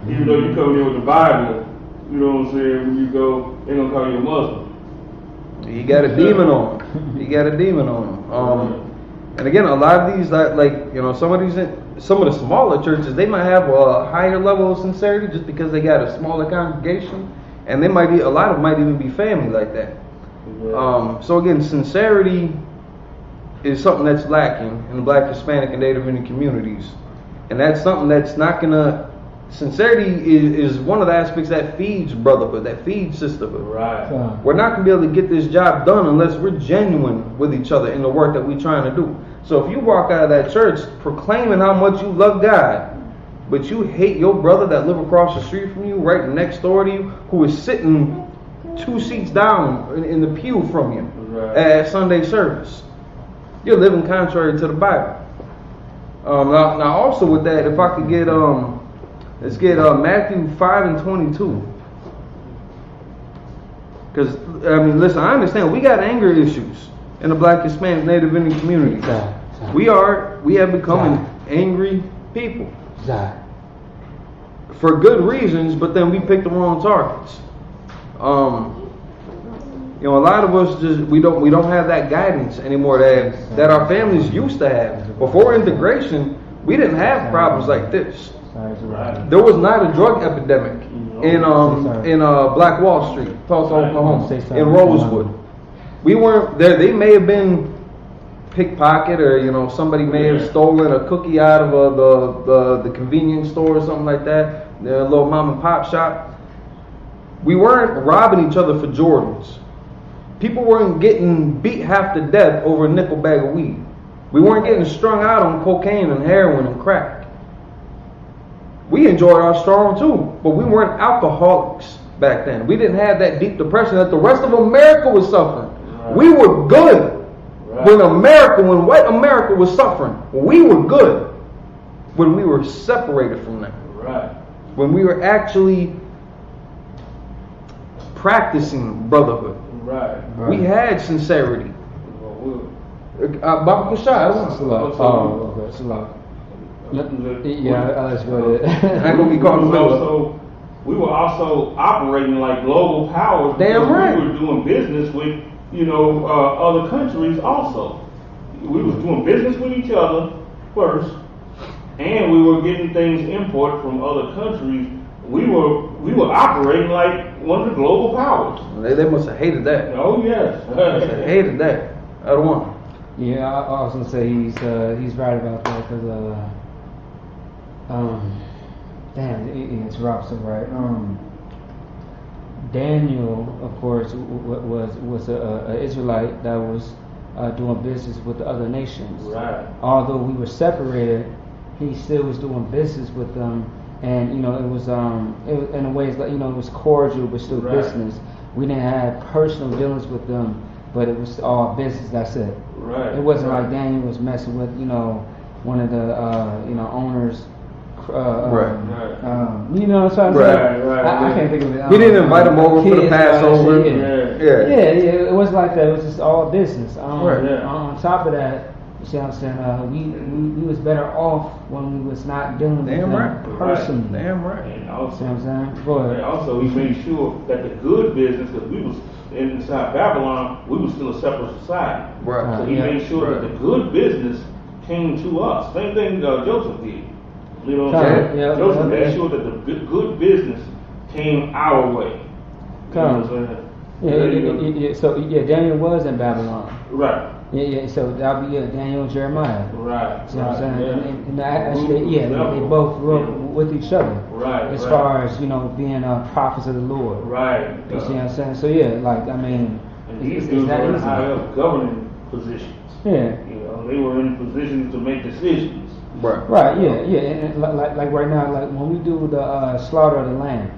Speaker 10: Even though you come there with the Bible, you know what I'm saying, when you go, they're gonna call you a Muslim.
Speaker 8: You got a demon on them. You got a demon on them. And again, a lot of these, like some of the smaller churches, they might have a higher level of sincerity just because they got a smaller congregation, and a lot of them might even be family like that. Yeah. So again, sincerity is something that's lacking in the Black, Hispanic, and Native Indian communities, and that's something that's not gonna. Sincerity is one of the aspects that feeds brotherhood, that feeds sisterhood.
Speaker 10: Right.
Speaker 8: We're not going to be able to get this job done unless we're genuine with each other in the work that we're trying to do. So if you walk out of that church proclaiming how much you love God, but you hate your brother that live across the street from you, right next door to you, who is sitting 2 seats down in the pew from you at Sunday service, you're living contrary to the Bible. Now also with that, if I could get... let's get Matthew 5:22. Because, I mean, listen, I understand we got anger issues in the Black, Hispanic, Native Indian community. We have become angry people. For good reasons, but then we pick the wrong targets. A lot of us we don't have that guidance anymore that our families used to have. Before integration, we didn't have problems like this. There was not a drug epidemic in Black Wall Street, Tulsa, Oklahoma, in Rosewood. We weren't there. They may have been pickpocket, or somebody may have stolen a cookie out of the convenience store or something like that, a little mom and pop shop. We weren't robbing each other for Jordans. People weren't getting beat half to death over a nickel bag of weed. We weren't getting strung out on cocaine and heroin and crack. We enjoyed our strong too, but we weren't alcoholics back then. We didn't have that deep depression that the rest of America was suffering. Right. We were good when white America was suffering. We were good when we were separated from them.
Speaker 10: Right.
Speaker 8: When we were actually practicing brotherhood.
Speaker 10: Right.
Speaker 8: We had sincerity. Baba Kushai.
Speaker 11: Yeah, let's go ahead.
Speaker 8: I'm gonna be caught in the middle.
Speaker 10: We were also operating like global powers.
Speaker 8: Damn right.
Speaker 10: We were doing business with, other countries also. We was doing business with each other first, and we were getting things imported from other countries. We were operating like one of the global powers.
Speaker 8: They must have hated that.
Speaker 10: Oh yes.
Speaker 8: They hated that. I don't want.
Speaker 11: Yeah, I was gonna say he's right about that because it's Robson, right? Daniel, of course, was a Israelite that was doing business with the other nations.
Speaker 10: Right.
Speaker 11: Although we were separated, he still was doing business with them, and it was in a way it was cordial but still business. We didn't have personal dealings with them, but it was all business. That's it.
Speaker 10: Right.
Speaker 11: It wasn't like Daniel was messing with one of the owners.
Speaker 8: Right.
Speaker 11: You know what I'm trying to say?
Speaker 10: Right.
Speaker 11: I can't think of it.
Speaker 8: We didn't invite him over for the Passover.
Speaker 11: Yeah. It wasn't like that. It was just all business.
Speaker 8: Right.
Speaker 11: On top of that, you see what I'm saying? We was better off when we was not dealing with them personally.
Speaker 8: Damn right.
Speaker 10: And also,
Speaker 11: see what I'm saying? Go ahead.
Speaker 10: Also, we made sure that the good business, because we was inside Babylon, we was still a separate society.
Speaker 8: Right.
Speaker 10: So he made sure that the good business came to us. Same thing Joseph did. You know what I'm saying?
Speaker 11: Yeah,
Speaker 10: Joseph made sure that the good business came our way. You know what I'm saying?
Speaker 11: Daniel was in Babylon.
Speaker 10: Right.
Speaker 11: So that'll be Daniel and Jeremiah.
Speaker 10: Right.
Speaker 11: See what I'm saying? And actually, they both wrote with each other.
Speaker 10: Right.
Speaker 11: As far as being prophets of the Lord.
Speaker 10: Right.
Speaker 11: You see what I'm saying? So
Speaker 10: And these dudes were in high up governing positions.
Speaker 11: Yeah.
Speaker 10: You know, they were in positions to make decisions.
Speaker 11: Right, yeah. And like right now, like when we do the slaughter of the lamb,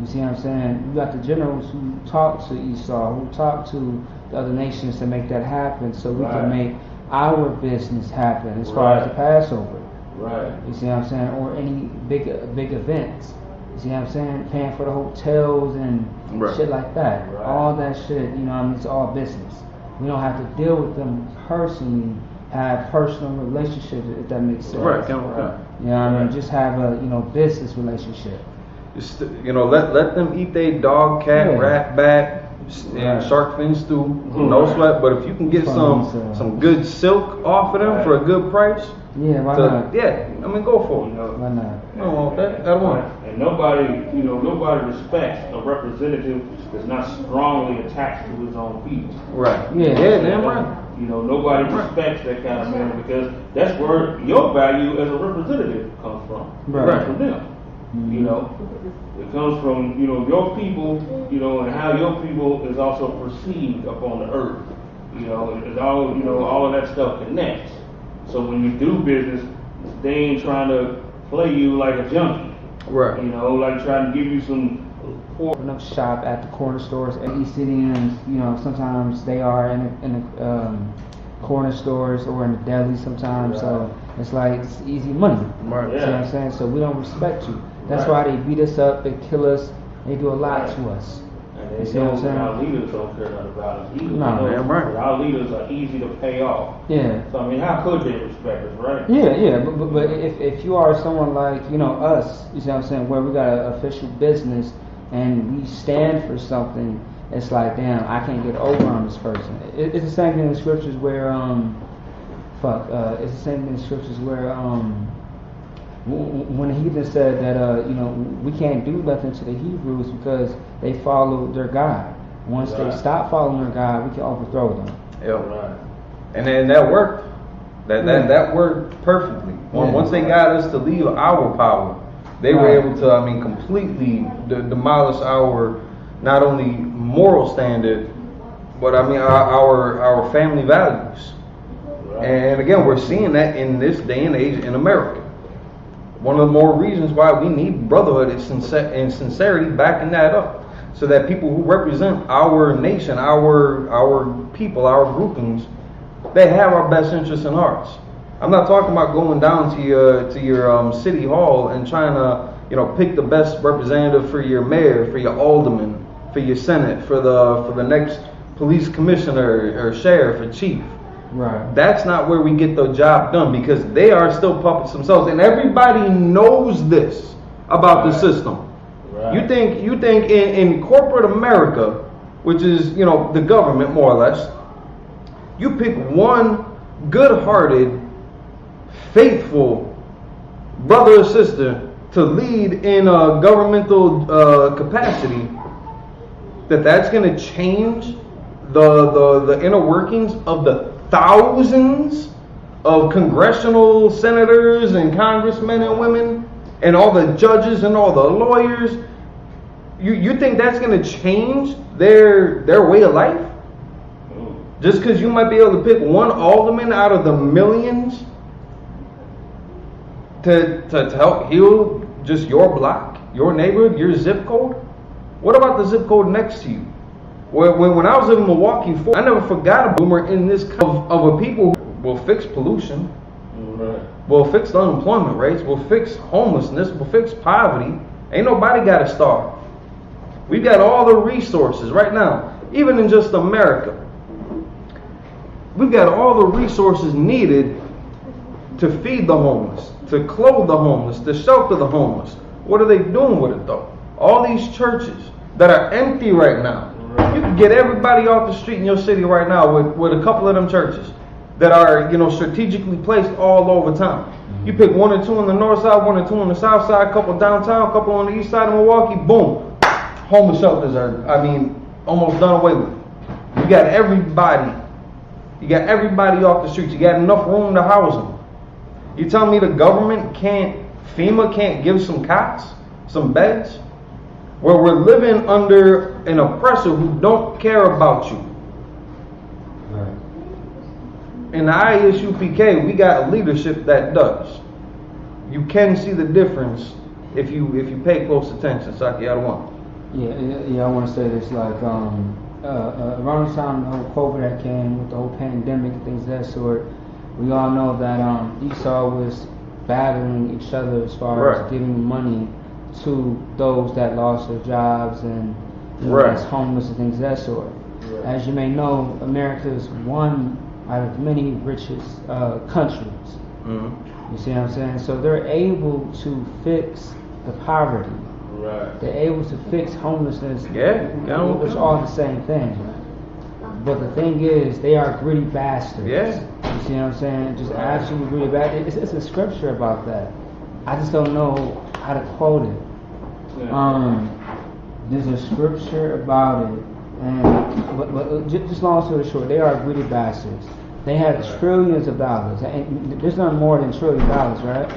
Speaker 11: you see what I'm saying? You got the generals who talk to Esau, who talk to the other nations to make that happen, so we can make our business happen as far as the Passover.
Speaker 10: Right.
Speaker 11: You see what I'm saying? Or any big events. You see what I'm saying? Paying for the hotels and shit like that.
Speaker 10: Right.
Speaker 11: All that shit, you know what I mean? It's all business. We don't have to deal with them personally, have personal relationships, if that makes sense.
Speaker 8: Right.
Speaker 11: You know what I mean? Just have a, business relationship.
Speaker 8: Just, let them eat their dog, cat, rat, bat, and shark fin stew, no sweat. But if you can get some good silk off of them for a good price,
Speaker 11: why not?
Speaker 8: Yeah, I mean, go for it.
Speaker 11: Why not?
Speaker 8: I don't want that. I don't want it.
Speaker 10: And nobody respects a representative that's not strongly attached to his own people.
Speaker 8: Right.
Speaker 11: Yeah,
Speaker 8: damn right.
Speaker 10: Nobody respects that kind of man because that's where your value as a representative comes from.
Speaker 11: Right.
Speaker 10: It comes from them. It comes from, your people, and how your people is also perceived upon the earth. It's all of that stuff connects. So when you do business, they ain't trying to play you like a junkie.
Speaker 8: Right.
Speaker 10: Like trying to give you some
Speaker 11: Open up shop at the corner stores. East Indians, sometimes they are in the corner stores or in the deli sometimes. Right. So it's like it's easy money.
Speaker 8: Right.
Speaker 11: You see what I'm saying? So we don't respect you. That's why they beat us up, they kill us, they do a lot to us.
Speaker 10: You see what I'm saying? Our leaders don't care nothing about us.
Speaker 8: Right.
Speaker 10: Our leaders are easy to pay off.
Speaker 11: Yeah.
Speaker 10: So I mean, how could they respect us, right?
Speaker 11: Yeah. But if you are someone like us, you see what I'm saying, where we got an official business and we stand for something, it's like, damn, I can't get over on this person. It's the same thing in the scriptures where it's the same thing in the scriptures where when the heathen said that we can't do nothing to the Hebrews because they followed their God. Once they stop following their God, we can overthrow them.
Speaker 8: Yeah. Right. And then that worked. That worked perfectly. Once they got us to leave our power, they were able to, completely demolish our not only moral standard, but our family values. Right. And again, we're seeing that in this day and age in America. One of the more reasons why we need brotherhood and sincerity backing that up, so that people who represent our nation, our people, our groupings, they have our best interests in hearts. I'm not talking about going down to your city hall and trying to pick the best representative for your mayor, for your alderman, for your senate, for the next police commissioner or sheriff or chief.
Speaker 11: Right.
Speaker 8: That's not where we get the job done, because they are still puppets themselves, and everybody knows this about the system. Right. You think in corporate America, which is the government more or less, you pick one good-hearted, faithful brother or sister to lead in a governmental capacity, that's going to change the inner workings of the thousands of congressional senators and congressmen and women and all the judges and all the lawyers. You think that's going to change their way of life? Just because you might be able to pick one alderman out of the millions to help heal just your block, your neighborhood, your zip code? What about the zip code next to you? When I was in Milwaukee, I never forgot about boomer in this of a people who will fix pollution, will fix the unemployment rates, will fix homelessness, will fix poverty. Ain't nobody got to starve. We've got all the resources right now, even in just America. We've got all the resources needed to feed the homeless, to clothe the homeless, to shelter the homeless. What are they doing with it though? All these churches that are empty right now. You can get everybody off the street in your city right now with a couple of them churches that are, strategically placed all over town. You pick one or two on the north side, one or two on the south side, a couple downtown, a couple on the east side of Milwaukee, boom. Homeless shelters are, almost done away with. You got everybody off the streets. You got enough room to house them. You tell me the government FEMA can't give some cots, some beds? Where we're living under an oppressor who don't care about you. in the I.S.U.P.K, we got leadership that does. You can see the difference if you pay close attention. Saki, I don't want.
Speaker 11: Yeah, I want to say this, like, around the time the whole COVID that came, with the whole pandemic and things of that sort, we all know that Esau was battling each other as far as giving money to those that lost their jobs and that's homeless and things of that sort. Right. As you may know, America is one out of many richest countries. You see what I'm saying? So they're able to fix the poverty. Right. They're able to fix homelessness. Which are all the same thing. But the thing is, they are greedy bastards. You see what I'm saying? Just absolutely greedy bastards. It's a scripture about that. I just don't know how to quote it. There's a scripture about it, and but just long story short, they are greedy bastards. They have trillions of dollars. And there's not more than $1 trillion, right?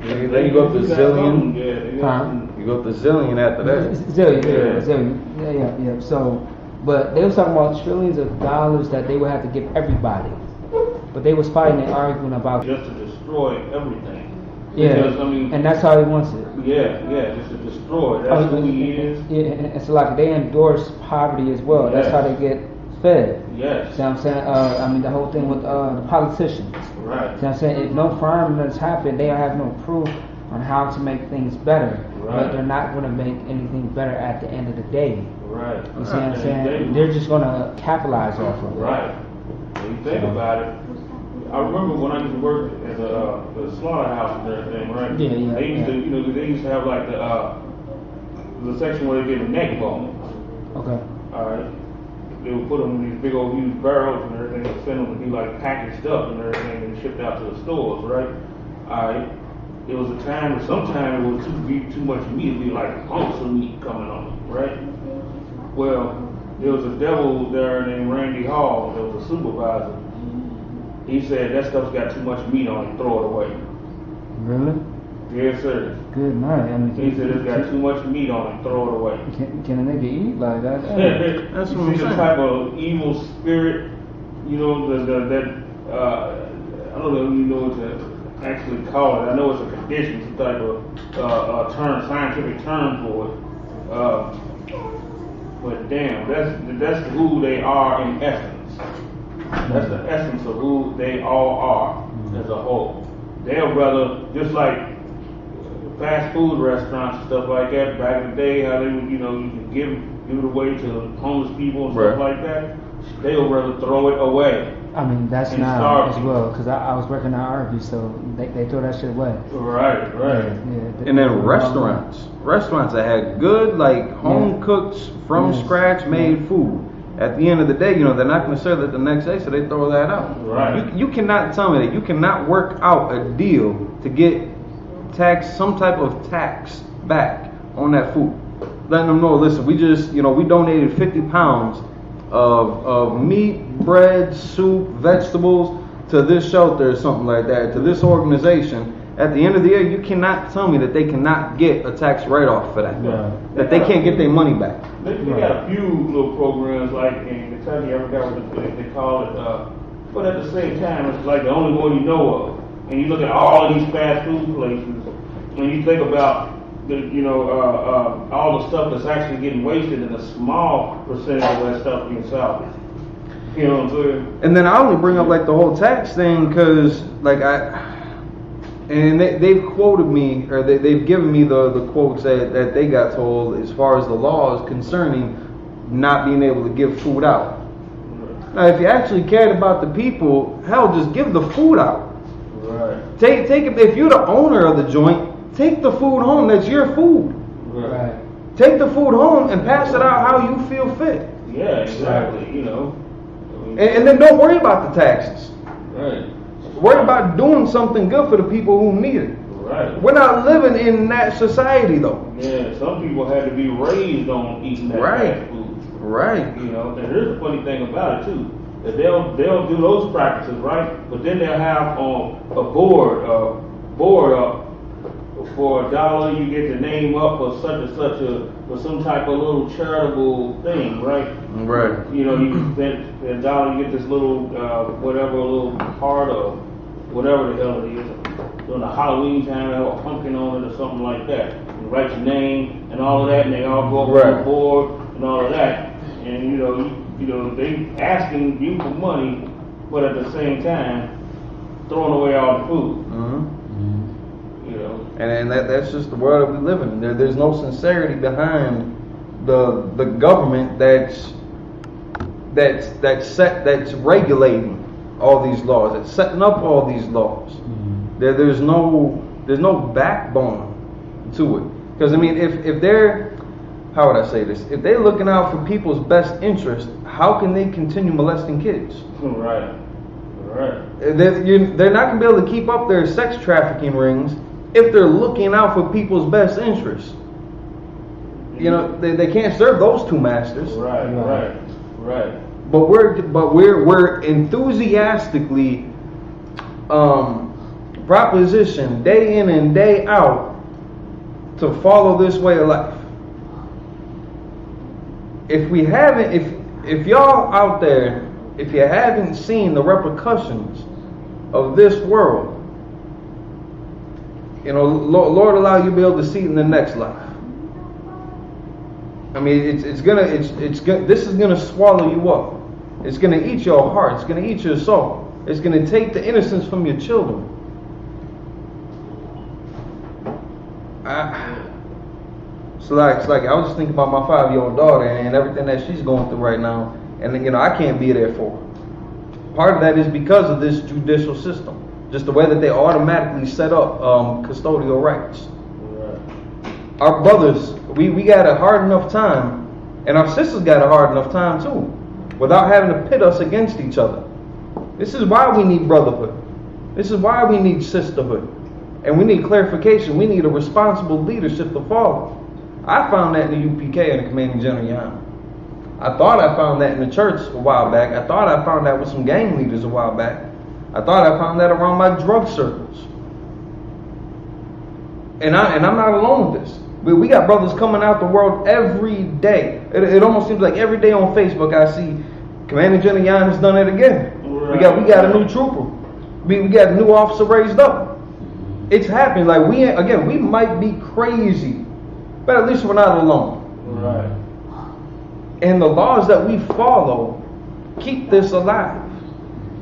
Speaker 8: Then you go up to zillion. You go up to zillion after that.
Speaker 11: Zillion. Yeah. So, but they was talking about trillions of dollars that they would have to give everybody. But they was fighting and arguing about
Speaker 10: just to destroy everything.
Speaker 11: Because, I mean, and that's how he wants it.
Speaker 10: Just to destroy. That's who he is.
Speaker 11: And so like they endorse poverty as well. That's how they get fed.
Speaker 10: Yes.
Speaker 11: See what I'm saying? I mean the whole thing with the politicians.
Speaker 10: Right.
Speaker 11: See what I'm saying? If no farming has happened, they have no proof on how to make things better. Right. But they're not going to make anything better at the end of the day.
Speaker 10: Right.
Speaker 11: You see what I'm saying? They're just going to capitalize off of it.
Speaker 10: Right. When you think about it, I remember when I used to work at the slaughterhouse and everything, right? They used to have like the section where they get the neck bones.
Speaker 11: Okay.
Speaker 10: All right. They would put them in these big old huge barrels and everything, and send them to be like packaged up and everything and shipped out to the stores, right? All right. It was a time, sometimes it would be too much meat, it'd be like hunks of meat coming on them, right? Well, there was a devil there named Randy Hall, that was a supervisor. He said that stuff's got too much meat on it, throw it away.
Speaker 11: Really?
Speaker 10: Yes, sir.
Speaker 11: Good night. I mean,
Speaker 10: he said it's got too much meat on it, throw it away.
Speaker 11: Can a nigga eat like that?
Speaker 8: That's what
Speaker 10: I'm saying. The type of evil spirit, you know, I don't know if you know what to actually call it. I know it's a condition, some type of scientific term for it. But damn, that's who they are in essence. That's the essence of who they all are as a whole. They'll rather, just like fast food restaurants and stuff like that, back in the day, how they would, you can give it away to homeless people and stuff like that, they'll rather throw it away.
Speaker 11: I mean, that's now as well, because I was working at RV, so they throw that shit away.
Speaker 10: Right.
Speaker 8: And then restaurants that had good, like, home-cooked, from scratch made food. At the end of the day, they're not going to serve it the next day, so they throw that out.
Speaker 10: Right.
Speaker 8: You cannot tell me that you cannot work out a deal to get some type of tax back on that food. Letting them know, listen, we just, we donated 50 pounds of meat, bread, soup, vegetables to this shelter or something like that, to this organization. At the end of the year, you cannot tell me that they cannot get a tax write-off for that.
Speaker 10: Right.
Speaker 8: That they can't get their money back.
Speaker 10: They got a few little programs like in Kentucky, I forgot what they call it, but at the same time, it's like the only one you know of. And you look at all of these fast food places, and you think about all the stuff that's actually getting wasted, and a small percentage of that stuff being salvaged. You know what I'm saying?
Speaker 8: And then I only bring up like the whole tax thing because they've quoted me, or they've given me the quotes that they got told as far as the laws concerning not being able to give food out. Now, if you actually cared about the people, hell, just give the food out.
Speaker 10: Right.
Speaker 8: Take it. If you're the owner of the joint, take the food home. That's your food.
Speaker 10: Right.
Speaker 8: Take the food home and pass it out how you feel fit.
Speaker 10: Yeah, exactly.
Speaker 8: And then don't worry about the taxes.
Speaker 10: Right.
Speaker 8: Worry about doing something good for the people who need it.
Speaker 10: Right.
Speaker 8: We're not living in that society though.
Speaker 10: Yeah, some people had to be raised on eating that fast food.
Speaker 8: Right.
Speaker 10: And here's the funny thing about it too. That they'll do those practices, right? But then they'll have a board for $1 you get the name up for such and such for some type of little charitable thing, right?
Speaker 8: Right.
Speaker 10: You know, you that $1 you get this little whatever little part of whatever the hell it is. During the Halloween time, they have a pumpkin on it or something like that. You write your name and all of that, and they all go up on the board and all of that. And you know, they asking you for money, but at the same time, throwing away all the food. You know,
Speaker 8: and that's just the world that we live in. There's no sincerity behind the government that's regulating all these laws, that's setting up all these laws. There's no backbone to it. Because I mean, if they're, how would I say this? If they're looking out for people's best interest, how can they continue molesting kids?
Speaker 10: Right.
Speaker 8: They're not going to be able to keep up their sex trafficking rings if they're looking out for people's best interests. You know, they can't serve those two masters.
Speaker 10: Right.
Speaker 8: But we're enthusiastically propositioned day in and day out to follow this way of life. If we haven't, if y'all out there, if you haven't seen the repercussions of this world, you know, Lord allow you to be able to see it in the next life. I mean, this is gonna swallow you up. It's gonna eat your heart. It's gonna eat your soul. It's gonna take the innocence from your children. It's like I was just thinking about my 5-year-old daughter and everything that she's going through right now, and you know, I can't be there for her. Part of that is because of this judicial system, just the way that they automatically set up custodial rights. Our brothers, we got a hard enough time, and our sisters got a hard enough time too, without having to pit us against each other. This is why we need brotherhood. This is why we need sisterhood. And we need clarification. We need a responsible leadership to follow. I found that in the UPK and the Commanding GEN.YAHANNA. I thought I found that in the church a while back. I thought I found that with some gang leaders a while back. I thought I found that around my drug circles. And I'm not alone with this. We got brothers coming out the world every day. It almost seems like every day on Facebook I see Commanding GEN.YAHANNA has done it again. We got a new trooper. We got a new officer raised up. It's happening. Like we might be crazy, but at least we're not alone.
Speaker 10: Right.
Speaker 8: And the laws that we follow keep this alive.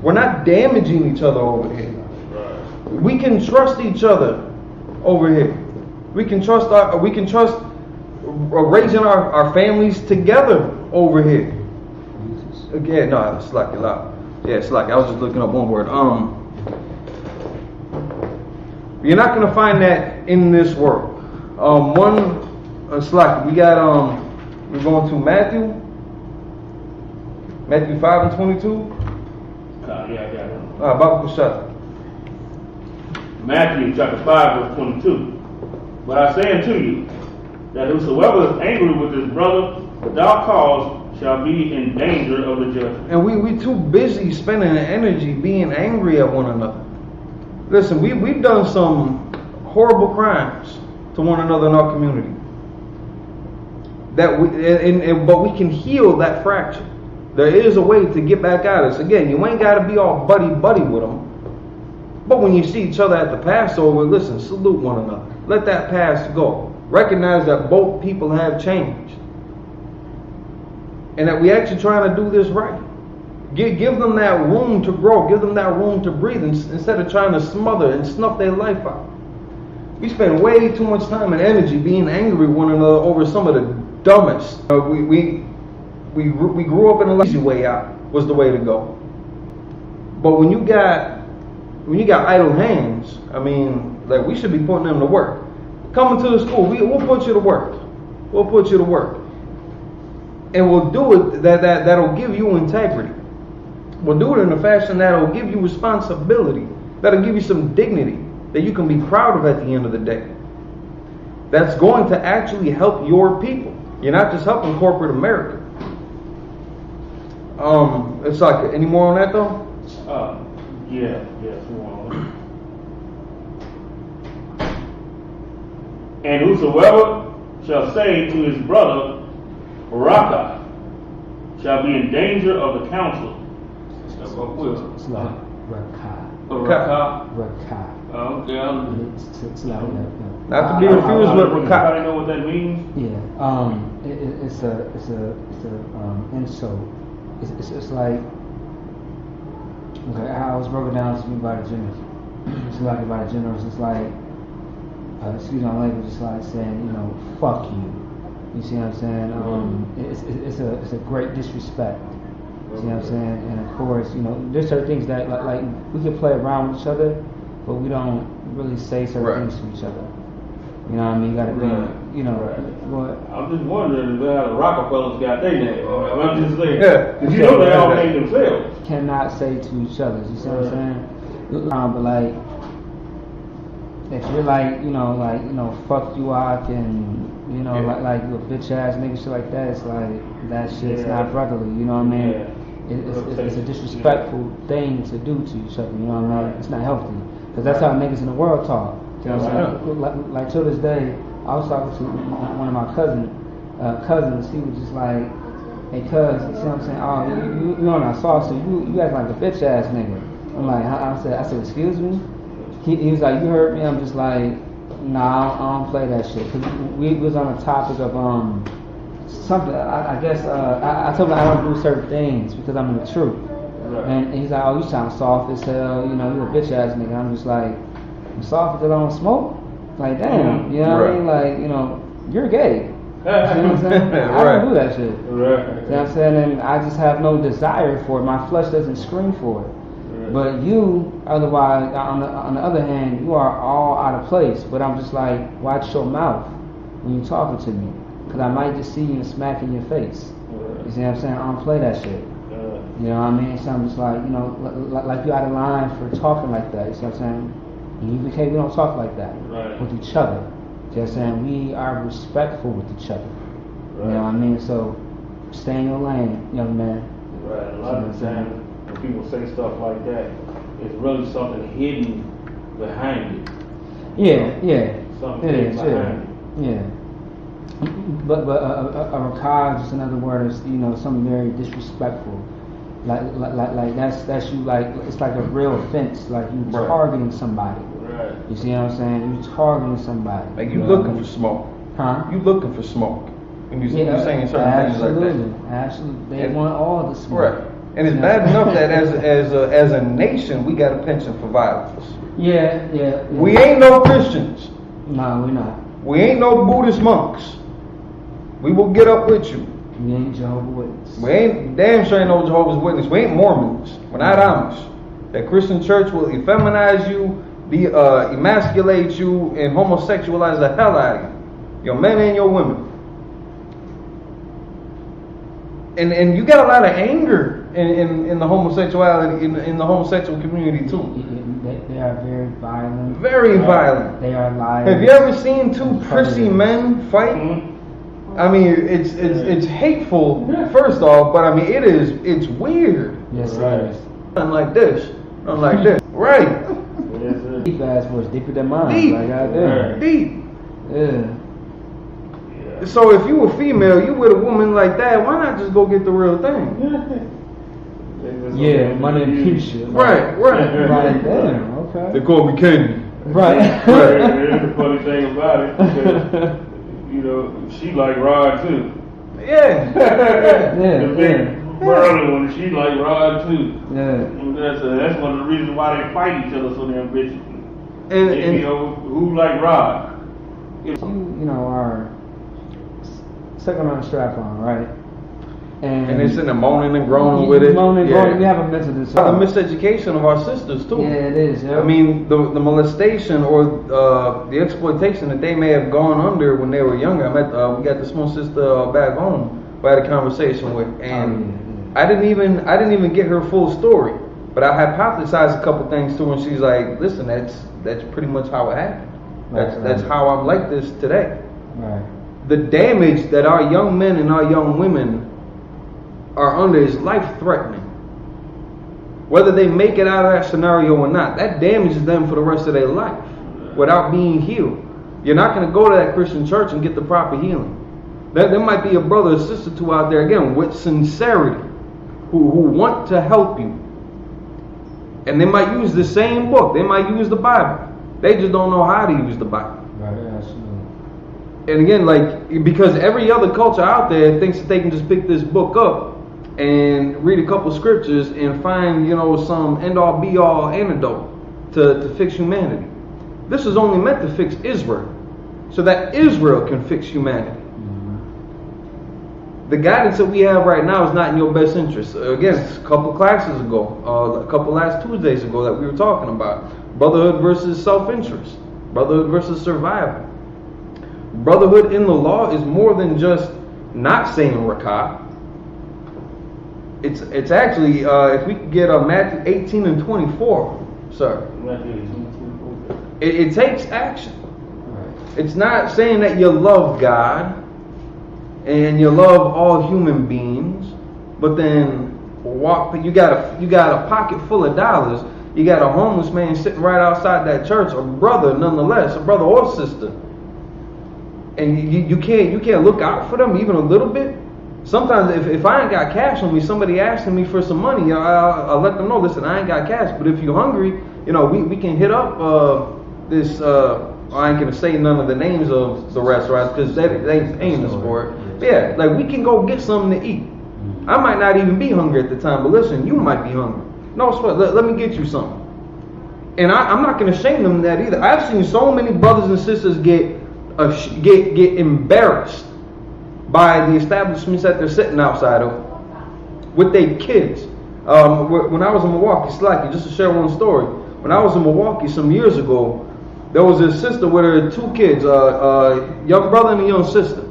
Speaker 8: We're not damaging each other over here. Right. We can trust each other over here. We can trust raising our families together over here. Again, no, it's like a lot. Yeah, it's like I was just looking up one word. You're not gonna find that in this world. It's like we got we're going to Matthew 5 and 22.
Speaker 10: Yeah, I got it.
Speaker 8: Bible shut.
Speaker 10: Matthew chapter 5 verse 22. But I say unto you that whosoever is angry with his brother without cause shall be in danger of the judgment.
Speaker 8: And we too busy spending energy being angry at one another. Listen, we've done some horrible crimes to one another in our community. But we can heal that fracture. There is a way to get back at us. Again, you ain't got to be all buddy with them. But when you see each other at the Passover, listen, salute one another. Let that past go. Recognize that both people have changed. And that we actually trying to do this right. Give them that room to grow. Give them that room to breathe instead of trying to smother and snuff their life out. We spend way too much time and energy being angry with one another over some of the dumbest. We grew up in a easy way out was the way to go. But when you got idle hands, I mean, like we should be putting them to work. Coming to the school, we'll put you to work. We'll put you to work. And we'll do it that'll give you integrity. We'll do it in a fashion that'll give you responsibility, that'll give you some dignity that you can be proud of at the end of the day. That's going to actually help your people. You're not just helping corporate America. It's like, any more on that though?
Speaker 10: And whosoever shall say to his brother, Raka, shall be in danger of the council.
Speaker 11: It's like Raka.
Speaker 10: Raka.
Speaker 11: Raka.
Speaker 10: Okay.
Speaker 11: It's like
Speaker 8: Not to be confused with
Speaker 10: Anybody
Speaker 8: Raka.
Speaker 10: know what that means?
Speaker 11: Yeah. It's a insult. It's like, okay, how it was broken down to me by the generals. It's like by the generals. It's like, excuse my language. It's like saying, fuck you. You see what I'm saying? It's a great disrespect. You see what I'm saying? And of course, there's certain things that like we can play around with each other, but we don't really say certain things to each other. You know what I mean? You gotta be, what?
Speaker 10: I'm just wondering how the Rockefellers got their name. I'm just saying.
Speaker 8: Yeah.
Speaker 10: They all named themselves.
Speaker 11: Cannot say to each other. You see what I'm saying? But like, if you're like, fuck you, I can. Like you a bitch ass nigga, shit like that. It's like that shit's not brotherly. You know what I mean? It's a disrespectful thing to do to each other. You know what I mean? It's not healthy because that's how niggas in the world talk. You know what I'm saying? Like to this day, I was talking to one of my cousins. He was just like, "Hey, cuz, you see what I'm saying? Oh, you on our sauce, so you act like a bitch ass nigga." I'm like, I said, excuse me. He was like, you heard me? I'm just like, nah, I don't play that shit. Cause we was on a topic of something. I guess I told him I don't do certain things because I'm in the truth. Right. And he's like, oh, you sound soft as hell. You a bitch ass nigga. I'm just like, I'm soft because I don't smoke. Like damn, you know what I mean? Like you're gay. You know what I'm saying? I don't do that shit. Right. You know what I'm saying? And I just have no desire for it. My flesh doesn't scream for it. But you, otherwise, on the other hand, you are all out of place. But I'm just like, watch your mouth when you're talking to me, because I might just see you and smack in your face. You see what I'm saying? I don't play that shit. You know what I mean? So I'm just like, like you out of line for talking like that. You see what I'm saying? In UPK, we don't talk like that with each other. You know what I'm saying? We are respectful with each other. You know what I mean? So stay in your lane, young man.
Speaker 10: Right. A lot of times when people say stuff like that, it's really something hidden behind it.
Speaker 11: Yeah.
Speaker 10: Something hidden behind it.
Speaker 11: Yeah. But a rakah is just another word is something very disrespectful. Like that's you, like it's like a real offense. Like you targeting somebody. Right. You see what I'm saying? You targeting somebody.
Speaker 8: Like you looking for smoke.
Speaker 11: Huh?
Speaker 8: You looking for smoke. And you're saying certain things like that.
Speaker 11: Absolutely. They want all the smoke.
Speaker 8: Right. And it's bad enough that as a nation we got a penchant for violence.
Speaker 11: Yeah.
Speaker 8: We ain't no Christians.
Speaker 11: No, we're not.
Speaker 8: We ain't no Buddhist monks. We will get up with you.
Speaker 11: We ain't Jehovah's Witnesses.
Speaker 8: We ain't damn sure ain't no Jehovah's Witness. We ain't Mormons. We're not Amish. That Christian church will effeminize you, emasculate you, and homosexualize the hell out of you. Your men and your women. And you got a lot of anger in the homosexuality in the homosexual community too.
Speaker 11: They are very violent.
Speaker 8: Very violent.
Speaker 11: They are liars.
Speaker 8: Have you ever seen two prissy men fight? Mm-hmm. I mean, it's hateful first off, but I mean it's weird.
Speaker 11: Yes, it is.
Speaker 8: Nothing like this. Nothing like this. Right.
Speaker 11: Deep ass was deeper than mine.
Speaker 8: Deep.
Speaker 11: Like I did.
Speaker 8: Deep.
Speaker 11: Yeah.
Speaker 8: So if you were female, you with a woman like that, why not just go get the real thing?
Speaker 11: Yeah, money and future.
Speaker 8: Right.
Speaker 11: Like, damn, okay.
Speaker 8: They call me Candy.
Speaker 11: Right.
Speaker 10: Here's the funny thing about it, because, she like Rod too.
Speaker 8: Yeah.
Speaker 10: The big burly one, she like Rod too.
Speaker 11: Yeah.
Speaker 10: That's one of the reasons why they fight each other so damn bitchy.
Speaker 8: And
Speaker 10: who like Rod?
Speaker 11: You are second on the strap on, right?
Speaker 8: And it's in the moaning and groaning with it.
Speaker 11: Moaning and groaning. We have a mental disorder.
Speaker 8: The miseducation of our sisters too.
Speaker 11: Yeah, it is. Yeah.
Speaker 8: I mean, the molestation or the exploitation that they may have gone under when they were younger. We got this small sister back home who I had a conversation with, and I didn't even get her full story, but I hypothesized a couple things too, and she's like, "Listen, that's pretty much how it happened. That's how I'm like this today."
Speaker 11: Right.
Speaker 8: The damage that our young men and our young women are under is life-threatening. Whether they make it out of that scenario or not, that damages them for the rest of their life without being healed. You're not going to go to that Christian church and get the proper healing. There might be a brother or sister too out there, again, with sincerity, who want to help you. And they might use the same book. They might use the Bible. They just don't know how to use the Bible.
Speaker 11: Right, absolutely.
Speaker 8: And again, like, because every other culture out there thinks that they can just pick this book up and read a couple scriptures and find, some end-all be-all antidote to fix humanity. This is only meant to fix Israel, so that Israel can fix humanity. The guidance that we have right now is not in your best interest. Again, a couple classes ago, a couple last Tuesdays ago that we were talking about. Brotherhood versus self-interest. Brotherhood versus survival. Brotherhood in the law is more than just not saying rakah. It's actually, if we could get Matthew 18 and 24, sir.
Speaker 10: Matthew 18 and 24.
Speaker 8: It takes action. It's not saying that you love God and you love all human beings, but then you got a pocket full of dollars. You got a homeless man sitting right outside that church, a brother nonetheless, a brother or sister, and you can't look out for them even a little bit. Sometimes if I ain't got cash on me, somebody asking me for some money, I'll let them know, listen, I ain't got cash, but if you're hungry, we can hit up this. I ain't gonna say none of the names of the restaurants because they ain't paying us for it. But yeah, like, we can go get something to eat. I might not even be hungry at the time, but listen, you might be hungry. No sweat. Let me get you something. And I'm not gonna shame them in that either. I've seen so many brothers and sisters get embarrassed by the establishments that they're sitting outside of with their kids. When I was in Milwaukee, Slacky, just to share one story. When I was in Milwaukee some years ago, there was a sister with her 2 kids, a young brother and a young sister.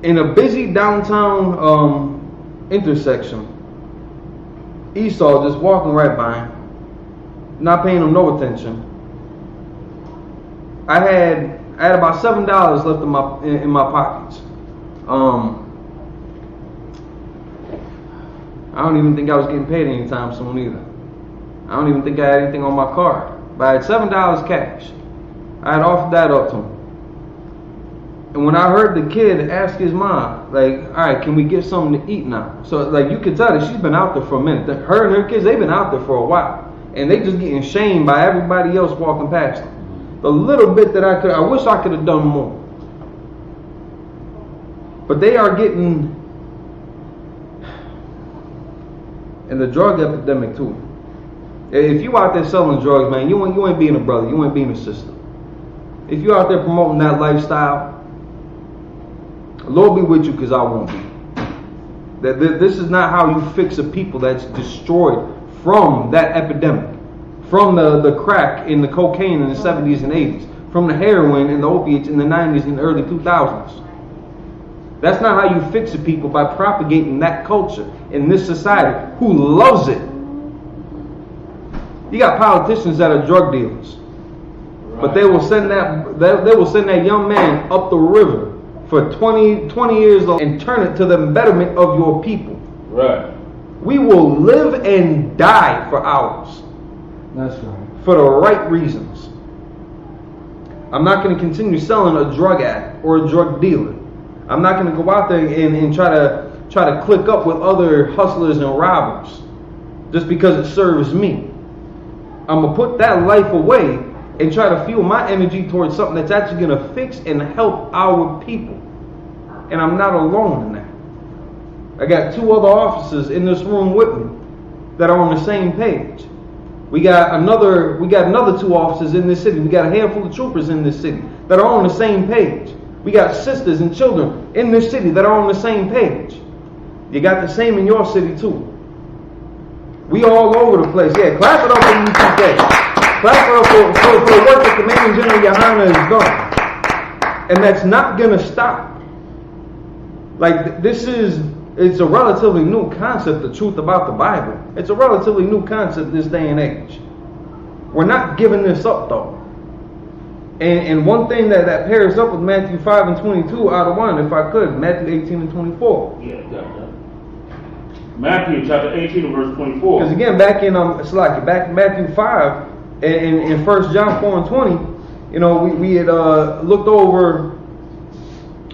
Speaker 8: In a busy downtown intersection, Esau just walking right by him, not paying him no attention. I had about $7 left in my pockets. I don't even think I was getting paid anytime soon either. I don't even think I had anything on my card. But I had $7 cash. I had offered that up to him. And when I heard the kid ask his mom, like, all right, can we get something to eat now? So, like, you could tell that she's been out there for a minute. Her and her kids, they've been out there for a while. And they just getting shamed by everybody else walking past them. The little bit that I wish I could have done more. But they are getting, and the drug epidemic too. If you out there selling drugs, man, you ain't being a brother, you ain't being a sister. If you out there promoting that lifestyle, Lord be with you, because I won't be. This is not how you fix a people that's destroyed from that epidemic, from the crack and the cocaine in the 70s and 80s, from the heroin and the opiates in the 90s and the early 2000s. That's not how you fix a people, by propagating that culture in this society who loves it. You got politicians that are drug dealers, but they will send that young man up the river for 20 years and turn it to the betterment of your people.
Speaker 10: Right.
Speaker 8: We will live and die for ours.
Speaker 11: That's right.
Speaker 8: For the right reasons. I'm not going to continue selling a drug addict or a drug dealer. I'm not going to go out there and try to click up with other hustlers and robbers just because it serves me. I'm going to put that life away and try to fuel my energy towards something that's actually going to fix and help our people. And I'm not alone in that. I got 2 other officers in this room with me that are on the same page. We got another 2 officers in this city. We got a handful of troopers in this city that are on the same page. We got sisters and children in this city that are on the same page. You got the same in your city too. We all over the place. Yeah, clap it up for I.S.U.P.K. Clap it up for the work that the man GEN.YAHANNA has done. And that's not going to stop. Like, it's a relatively new concept, the truth about the Bible. It's a relatively new concept this day and age. We're not giving this up though. And one thing that pairs up with Matthew 5 and 22 out of 1, if I could, Matthew 18 and 24.
Speaker 10: Yeah, got that. Matthew chapter 18 and verse 24.
Speaker 8: Because again, back in Matthew 5, in 1 John 4 and 20, you know, we had looked over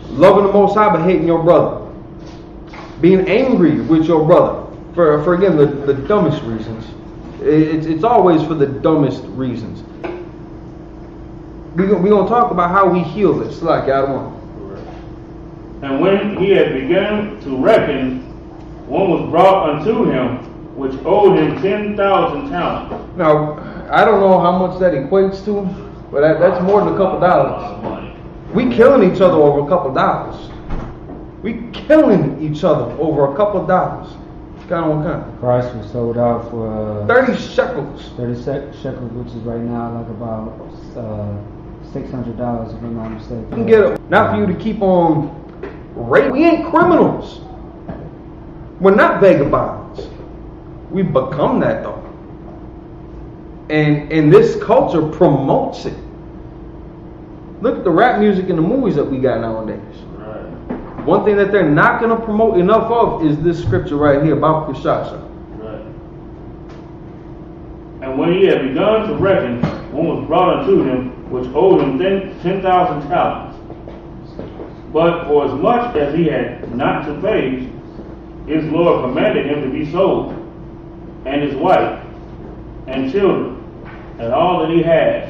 Speaker 8: loving the Most High but hating your brother, being angry with your brother for again the dumbest reasons. It's always for the dumbest reasons. We're gonna talk about how we heal this. Like I don't want.
Speaker 10: And when he had begun to reckon, one was brought unto him, which owed him 10,000 talents.
Speaker 8: Now, I don't know how much that equates to, but that's more than a couple dollars. We killing each other over a couple dollars. We killing each other over a couple dollars. Kind of what kind?
Speaker 11: Christ was sold out for
Speaker 8: 30 shekels.
Speaker 11: 30 shekels, which is right now like about $600, if I'm not mistaken.
Speaker 8: You can get it. Not for you to keep on raping. We ain't criminals. We're not vagabonds. We've become that though. And this culture promotes it. Look at the rap music and the movies that we got nowadays.
Speaker 10: Right.
Speaker 8: One thing that they're not going to promote enough of is this scripture right here, about Kushasha.
Speaker 10: Right. And when he had begun to reckon, one was brought unto him, which owed him 10,000 talents. But for as much as he had not to pay, his Lord commanded him to be sold, and his wife, and children, and all that he had,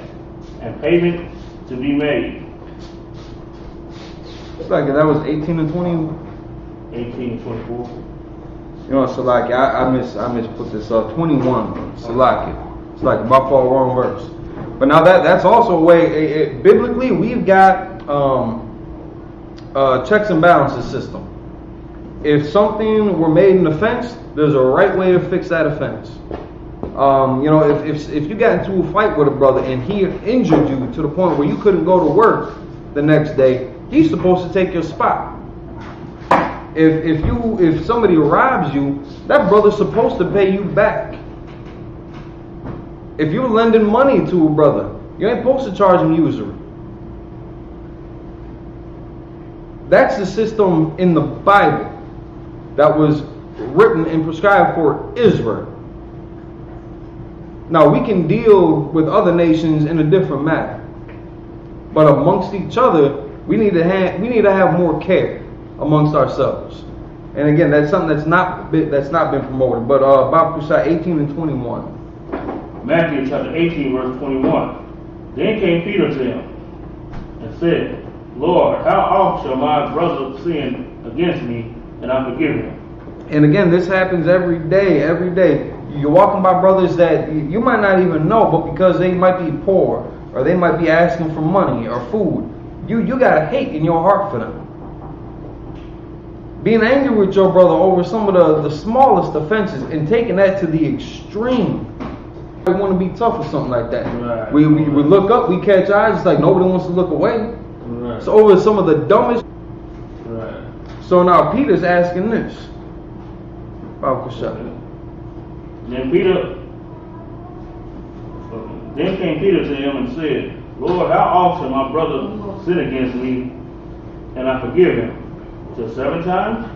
Speaker 10: and payment to be made.
Speaker 8: It's like that was 18 and 20.
Speaker 10: 18 and 24.
Speaker 8: You know, Salaki, I misput this up. 21, Salaki. It's like by far wrong verse. But now that's also a way. Biblically, we've got checks and balances system. If something were made an offense, there's a right way to fix that offense. You know, if you got into a fight with a brother and he injured you to the point where you couldn't go to work the next day, he's supposed to take your spot. If somebody robs you, that brother's supposed to pay you back. If you're lending money to a brother, you ain't supposed to charge him usury. That's the system in the Bible that was written and prescribed for Israel. Now we can deal with other nations in a different manner, but amongst each other, we need to have more care amongst ourselves. And again, that's something that's not been promoted. But Bab Kushai 18 and 21.
Speaker 10: Matthew chapter 18, verse 21. Then came Peter to him and said, Lord, how oft shall my brother sin against me, and I forgive him?
Speaker 8: And again, this happens every day, every day. You're walking by brothers that you might not even know, but because they might be poor, or they might be asking for money or food, you got a hate in your heart for them. Being angry with your brother over some of the smallest offenses and taking that to the extreme. We want to be tough or something like that. Right. We look up, we catch eyes, it's like nobody wants to look away. Right. So over some of the dumbest. Right. So now Peter's asking this.
Speaker 10: Then came Peter to him and said, Lord, how oft shall my brother sin against me, and I forgive him? Till 7 times?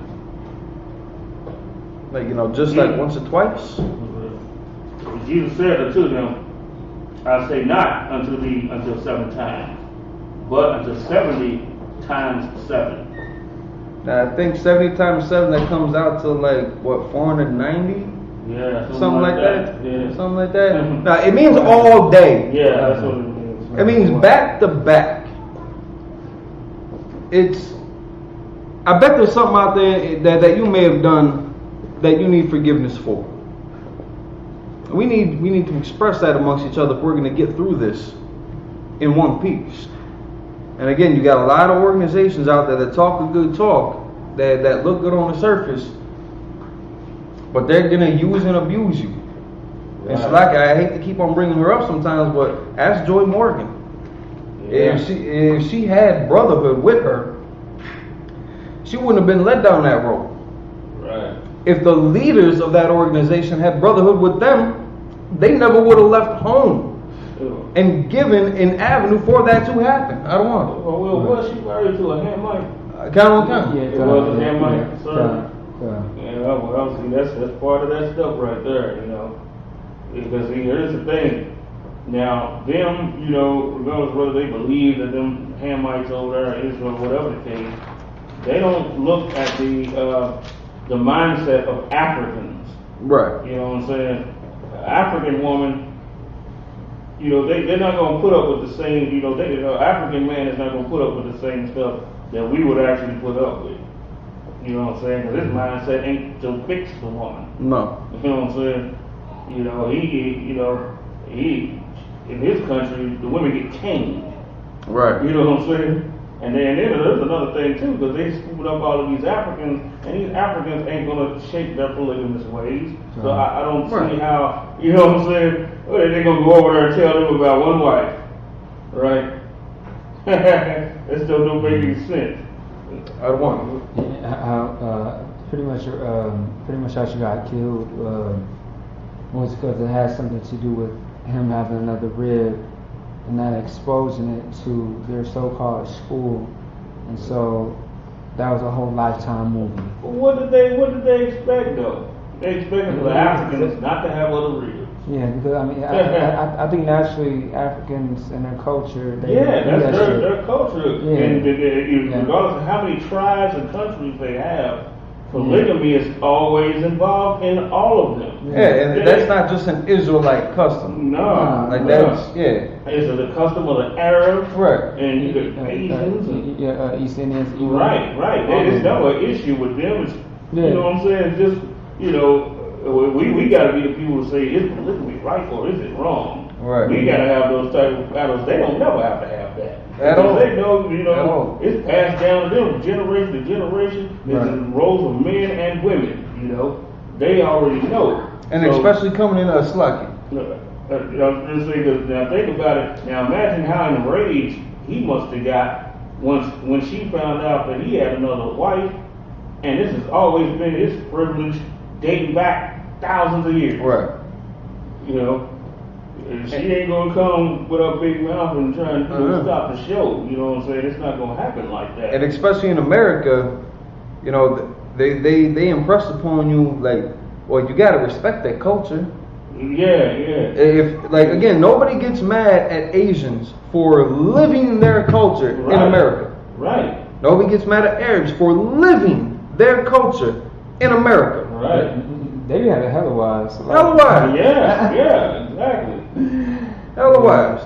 Speaker 8: Like, just like once or twice?
Speaker 10: Jesus said unto them, I say not unto thee until 7 times, but until 70 times 7.
Speaker 8: Now, I think 70 times 7, that comes out to like, what, 490?
Speaker 10: Yeah,
Speaker 8: something like that.
Speaker 10: Yeah.
Speaker 8: Something like that. Now, it means all day.
Speaker 10: Yeah, that's what it means.
Speaker 8: It means back to back. I bet there's something out there that you may have done that you need forgiveness for. We need to express that amongst each other if we're going to get through this in one piece. And again, you got a lot of organizations out there that talk a good talk, that look good on the surface, but they're going to use and abuse you. Right. And so I hate to keep on bringing her up sometimes, but ask Joy Morgan. Yeah. If she had brotherhood with her, she wouldn't have been led down that road.
Speaker 10: Right.
Speaker 8: If the leaders of that organization had brotherhood with them, they never would have left home and given an avenue for that to happen. I don't want it.
Speaker 10: Well, was she married to a Hamite?
Speaker 8: Count on count.
Speaker 10: Yeah, it was a Hamite son. Yeah, well, see, that's part of that stuff right there, Because here's the thing. Now, them, you know, regardless whether they believe that them Hamites over there in Israel, whatever the case, they don't look at the mindset of Africans.
Speaker 8: Right.
Speaker 10: You know what I'm saying? African woman, you know, they're not going to put up with the same, you know, African man is not going to put up with the same stuff that we would actually put up with. You know what I'm saying? Because his mindset ain't to fix the woman.
Speaker 8: No.
Speaker 10: You know what I'm saying? You know, he in his country, the women get caned.
Speaker 8: Right.
Speaker 10: You know what I'm saying? And then there's another thing too, because they scooped up all of these Africans, and these Africans ain't gonna shake their polygamous ways. So I don't see how, you know what I'm saying? Well, they're gonna go over there and tell them about one wife, right? That still don't make any sense.
Speaker 8: I want.
Speaker 11: Pretty much how she got killed was because it had something to do with him having another rib and not exposing it to their so-called school, and so that was a whole Lifetime movie.
Speaker 10: Well, what did they expect though? They expected the Africans not to have other ribs.
Speaker 11: Yeah, because I mean, I think naturally Africans and their culture.
Speaker 10: That's their culture, and regardless of how many tribes and countries they have, polygamy is always involved in all of them.
Speaker 8: Yeah, and that's not just an Israelite custom.
Speaker 10: No,
Speaker 8: that's
Speaker 10: It's the custom of the Arabs,
Speaker 8: right,
Speaker 10: and the Asians,
Speaker 11: East Indians.
Speaker 10: Right. There's no issue with them. It's, you know what I'm saying? It's just, you know, we got to be the people who say, is polygamy right or is it wrong?
Speaker 8: Right.
Speaker 10: We got to have those type of battles. They don't never have to have that.
Speaker 8: At all.
Speaker 10: They know, you know, it's passed down to them generation to generation. It's in the roles of men and women, you know. They already know.
Speaker 8: And so, especially coming in a sluggy.
Speaker 10: Now think about it. Now imagine how enraged he must have got when she found out that he had another wife, and this has always been his privilege dating back thousands of years.
Speaker 8: Right.
Speaker 10: You know, and she ain't gonna come with her big mouth and try and stop the show. You know what I'm saying? It's not gonna happen like that.
Speaker 8: And especially in America, you know, they impress upon you like, well, you gotta respect that culture.
Speaker 10: Yeah.
Speaker 8: If like again, nobody gets mad at Asians for living their culture in America.
Speaker 10: Right.
Speaker 8: Nobody gets mad at Arabs for living their culture in America.
Speaker 10: Right.
Speaker 11: They had a hell of wives.
Speaker 10: Yeah, exactly.
Speaker 8: Hell of wives.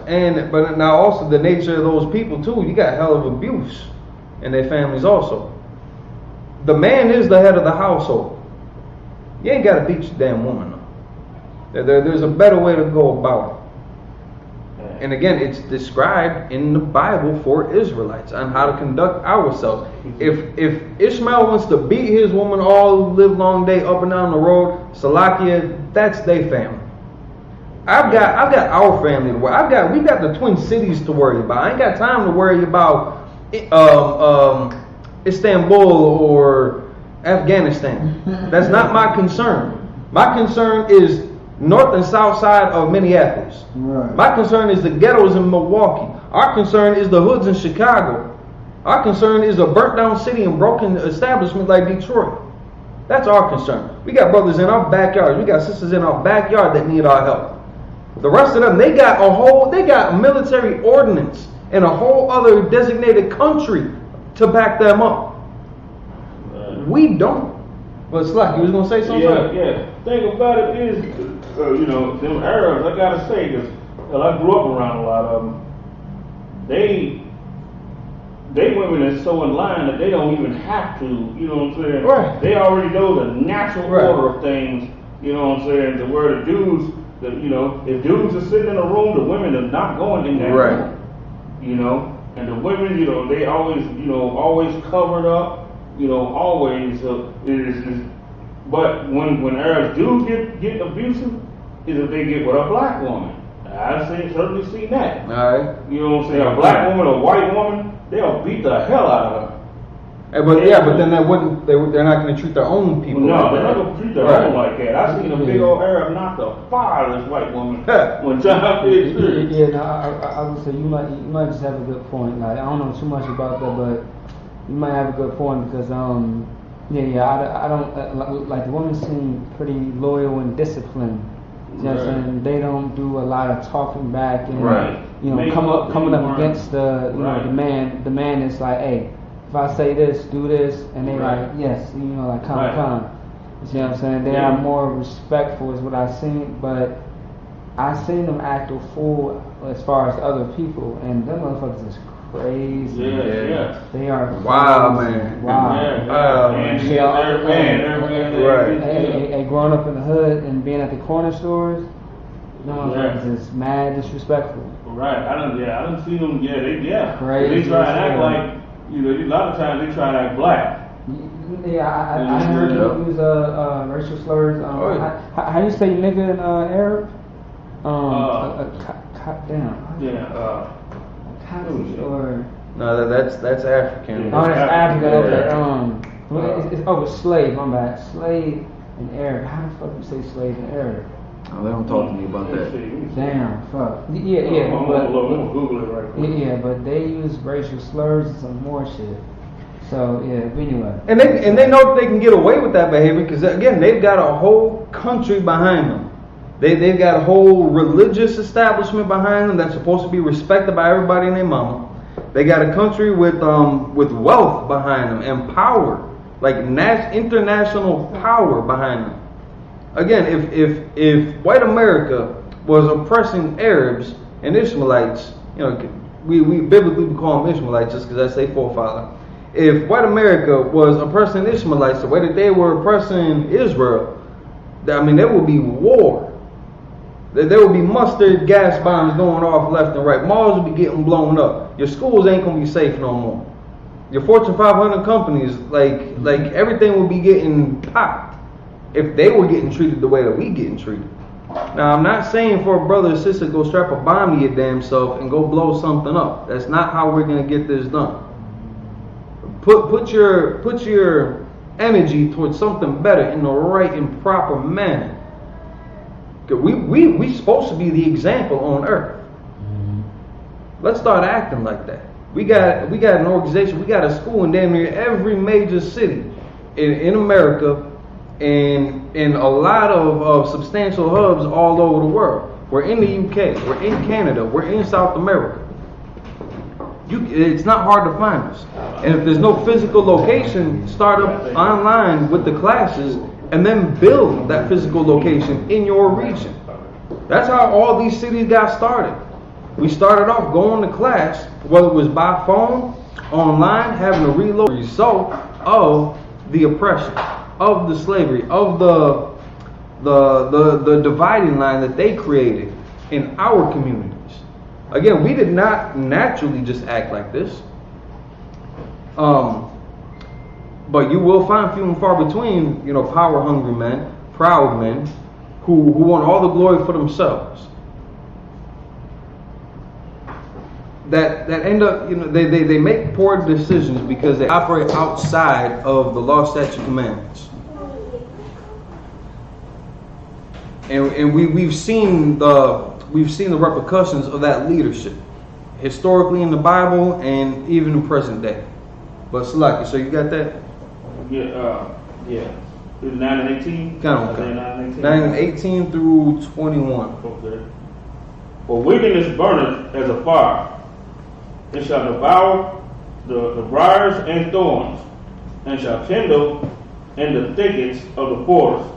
Speaker 8: But now also the nature of those people too, you got hell of abuse in their families also. The man is the head of the household. You ain't gotta beat your damn woman though. There's a better way to go about it. And again, it's described in the Bible for Israelites on how to conduct ourselves. If Ishmael wants to beat his woman all live long day up and down the road, Salakia, that's their family. I've got our family to worry. We got the Twin Cities to worry about. I ain't got time to worry about Istanbul or Afghanistan. That's not my concern. My concern is north and south side of Minneapolis. Right. My concern is the ghettos in Milwaukee. Our concern is the hoods in Chicago. Our concern is a burnt down city and broken establishment like Detroit. That's our concern. We got brothers in our backyard. We got sisters in our backyard that need our help. The rest of them, they got military ordnance in a whole other designated country to back them up. We don't. But Slack, you was gonna say something?
Speaker 10: Yeah. Thing about it is, you know, them Arabs, I gotta say, because I grew up around a lot of them. They women is so in line that they don't even have to, you know what I'm saying?
Speaker 8: Right.
Speaker 10: They already know the natural order of things, you know what I'm saying? To where the dudes, you know, if dudes are sitting in a room, the women are not going in that room. You know, and the women, you know, they always, you know, always covered up. You know, always but when Arabs do get abusive, is if they get with a black woman. I've certainly seen that.
Speaker 8: Alright.
Speaker 10: You know what I'm saying? A black woman or a white woman, they'll beat the hell out of her.
Speaker 8: But then they're not going to treat their own people.
Speaker 10: No, they're not going to treat their own like that. I seen a big old Arab knock the fire out of this white woman when John did experience.
Speaker 11: Yeah, no, I would say you might just have a good point. Like, I don't know too much about that, but you might have a good point because I don't like the women seem pretty loyal and disciplined You know what I'm saying? They don't do a lot of talking back and you know
Speaker 10: Make
Speaker 11: coming up against the you know the man. The man is like, hey, if I say this, do this, and they like, yes, you know, like come. You see what I'm saying? They are more respectful is what I've seen, but I seen them act a fool as far as other people, and them motherfuckers is crazy.
Speaker 10: Yeah.
Speaker 11: They are
Speaker 8: wow, man.
Speaker 11: Wow.
Speaker 10: Right.
Speaker 11: Hey, growing up in the hood and being at the corner stores, them motherfuckers is mad disrespectful.
Speaker 10: Right. I done seen them.
Speaker 11: Crazy.
Speaker 10: They try and act like, you know, a lot of times they try to act black.
Speaker 11: Yeah, I heard you use racial slurs. How you say nigga in Arab? Or
Speaker 8: no, that's African.
Speaker 11: Oh, that's African. Okay. It's slave. My bad. Slave in Arab. How the fuck you say slave in Arab?
Speaker 8: Oh, they don't talk to me about that.
Speaker 11: Damn, fuck. Yeah,
Speaker 10: I'm gonna Google it right quick.
Speaker 11: Yeah, but they use racial slurs and some more shit. So yeah, but anyway.
Speaker 8: And they know they can get away with that behavior because again, they've got a whole country behind them. They've got a whole religious establishment behind them that's supposed to be respected by everybody and their mama. They got a country with wealth behind them and power, like international power behind them. Again, if white America was oppressing Arabs and Ishmaelites, you know, we biblically call them Ishmaelites just because that's their forefather. If white America was oppressing Ishmaelites the way that they were oppressing Israel, I mean, there would be war. There would be mustard gas bombs going off left and right. Malls would be getting blown up. Your schools ain't gonna be safe no more. Your Fortune 500 companies, like everything would be getting popped if they were getting treated the way that we getting treated. Now, I'm not saying for a brother or sister go strap a bomb to your damn self and go blow something up. That's not how we're gonna get this done. Put your energy towards something better in the right and proper manner. We supposed to be the example on earth. Let's start acting like that. We got an organization, we got a school in damn near every major city in America and in a lot of substantial hubs all over the world. We're in the UK, we're in Canada, we're in South America. It's not hard to find us. And if there's no physical location, start up online with the classes and then build that physical location in your region. That's how all these cities got started. We started off going to class, whether it was by phone, online, having to reload the result of the oppression, of the slavery, of the dividing line that they created in our communities. Again, we did not naturally just act like this. But you will find few and far between, you know, power-hungry men, proud men, who want all the glory for themselves. That end up, you know, they make poor decisions because they operate outside of the law, statute, commandments. And we've seen the repercussions of that leadership, historically in the Bible and even in present day. But Salaki, so you got that?
Speaker 10: Yeah. 9 and 18?
Speaker 8: Count. 9 and 18 through 21.
Speaker 10: Okay. For wickedness burneth as a fire. It shall devour the briars and thorns, and shall kindle in the thickets of the forest,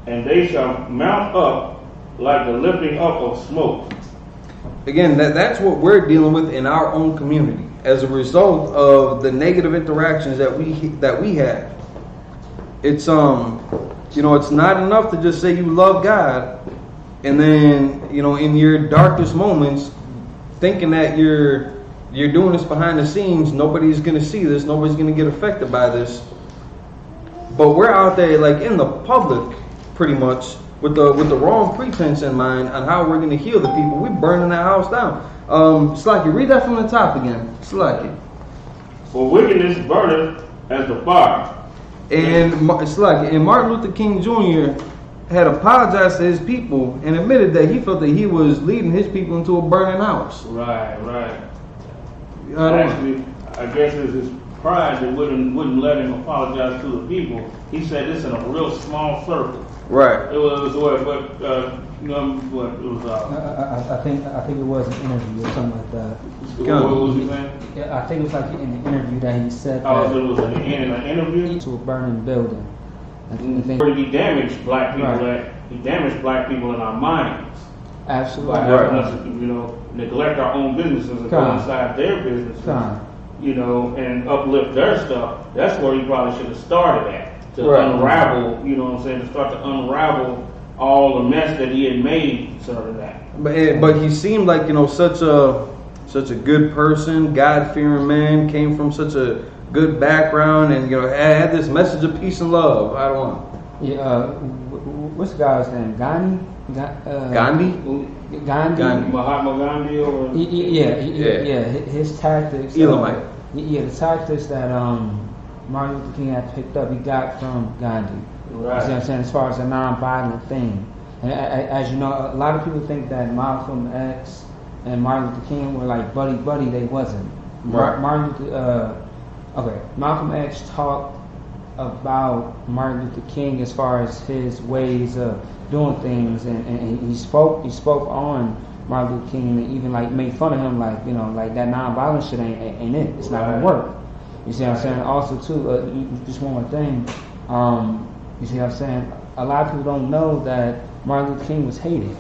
Speaker 10: and they shall mount up like the lifting up of smoke.
Speaker 8: Again, that's what we're dealing with in our own community as a result of the negative interactions that we have. It's you know, it's not enough to just say you love God and then, you know, in your darkest moments thinking that you're doing this behind the scenes, nobody's gonna see this, nobody's gonna get affected by this. But we're out there like in the public pretty much with the wrong pretense in mind on how we're gonna heal the people. We're burning that house down. Slaki, read that from the top again. Slaki.
Speaker 10: For wickedness burneth as the fire.
Speaker 8: And Slaki, and Martin Luther King Jr. had apologized to his people and admitted that he felt that he was leading his people into a burning house.
Speaker 10: Right. Actually, I guess it's his pride that wouldn't let him apologize to the people. He said this in a real small circle.
Speaker 8: Right.
Speaker 10: It was what? What? What? It was.
Speaker 11: I think it was an interview or something like that.
Speaker 10: What was he saying?
Speaker 11: Yeah, I think it was like in the interview that he said.
Speaker 10: Oh, so it was in an interview
Speaker 11: to a burning building.
Speaker 10: Where he damaged black people.
Speaker 11: Right.
Speaker 10: He damaged black people in our minds.
Speaker 11: Absolutely.
Speaker 10: By having us, neglect our own businesses and go inside their businesses, and uplift their stuff. That's where he probably should have started at, to unravel, to start to unravel all the mess that he had made concerning that.
Speaker 8: But he seemed like, such a good person, God-fearing man, came from such a good background, and had this message of peace and love. I don't know.
Speaker 11: Yeah, what's the guy's name? Gandhi?
Speaker 10: Gandhi? Mahatma Gandhi? Or
Speaker 11: yeah. His tactics.
Speaker 8: Elamite.
Speaker 11: The tactics that Martin Luther King had picked up, he got from Gandhi.
Speaker 10: Right.
Speaker 11: You see what I'm saying? As far as a non-violent thing. And as you know, a lot of people think that Malcolm X and Martin Luther King were like buddy. They wasn't.
Speaker 8: Right.
Speaker 11: Malcolm X talked about Martin Luther King as far as his ways of doing things, and he spoke on Martin Luther King, and even like made fun of him, like that non-violent shit ain't it. It's not gonna work. You see what I'm saying? Also too, just one more thing. You see what I'm saying? A lot of people don't know that Martin Luther King was hated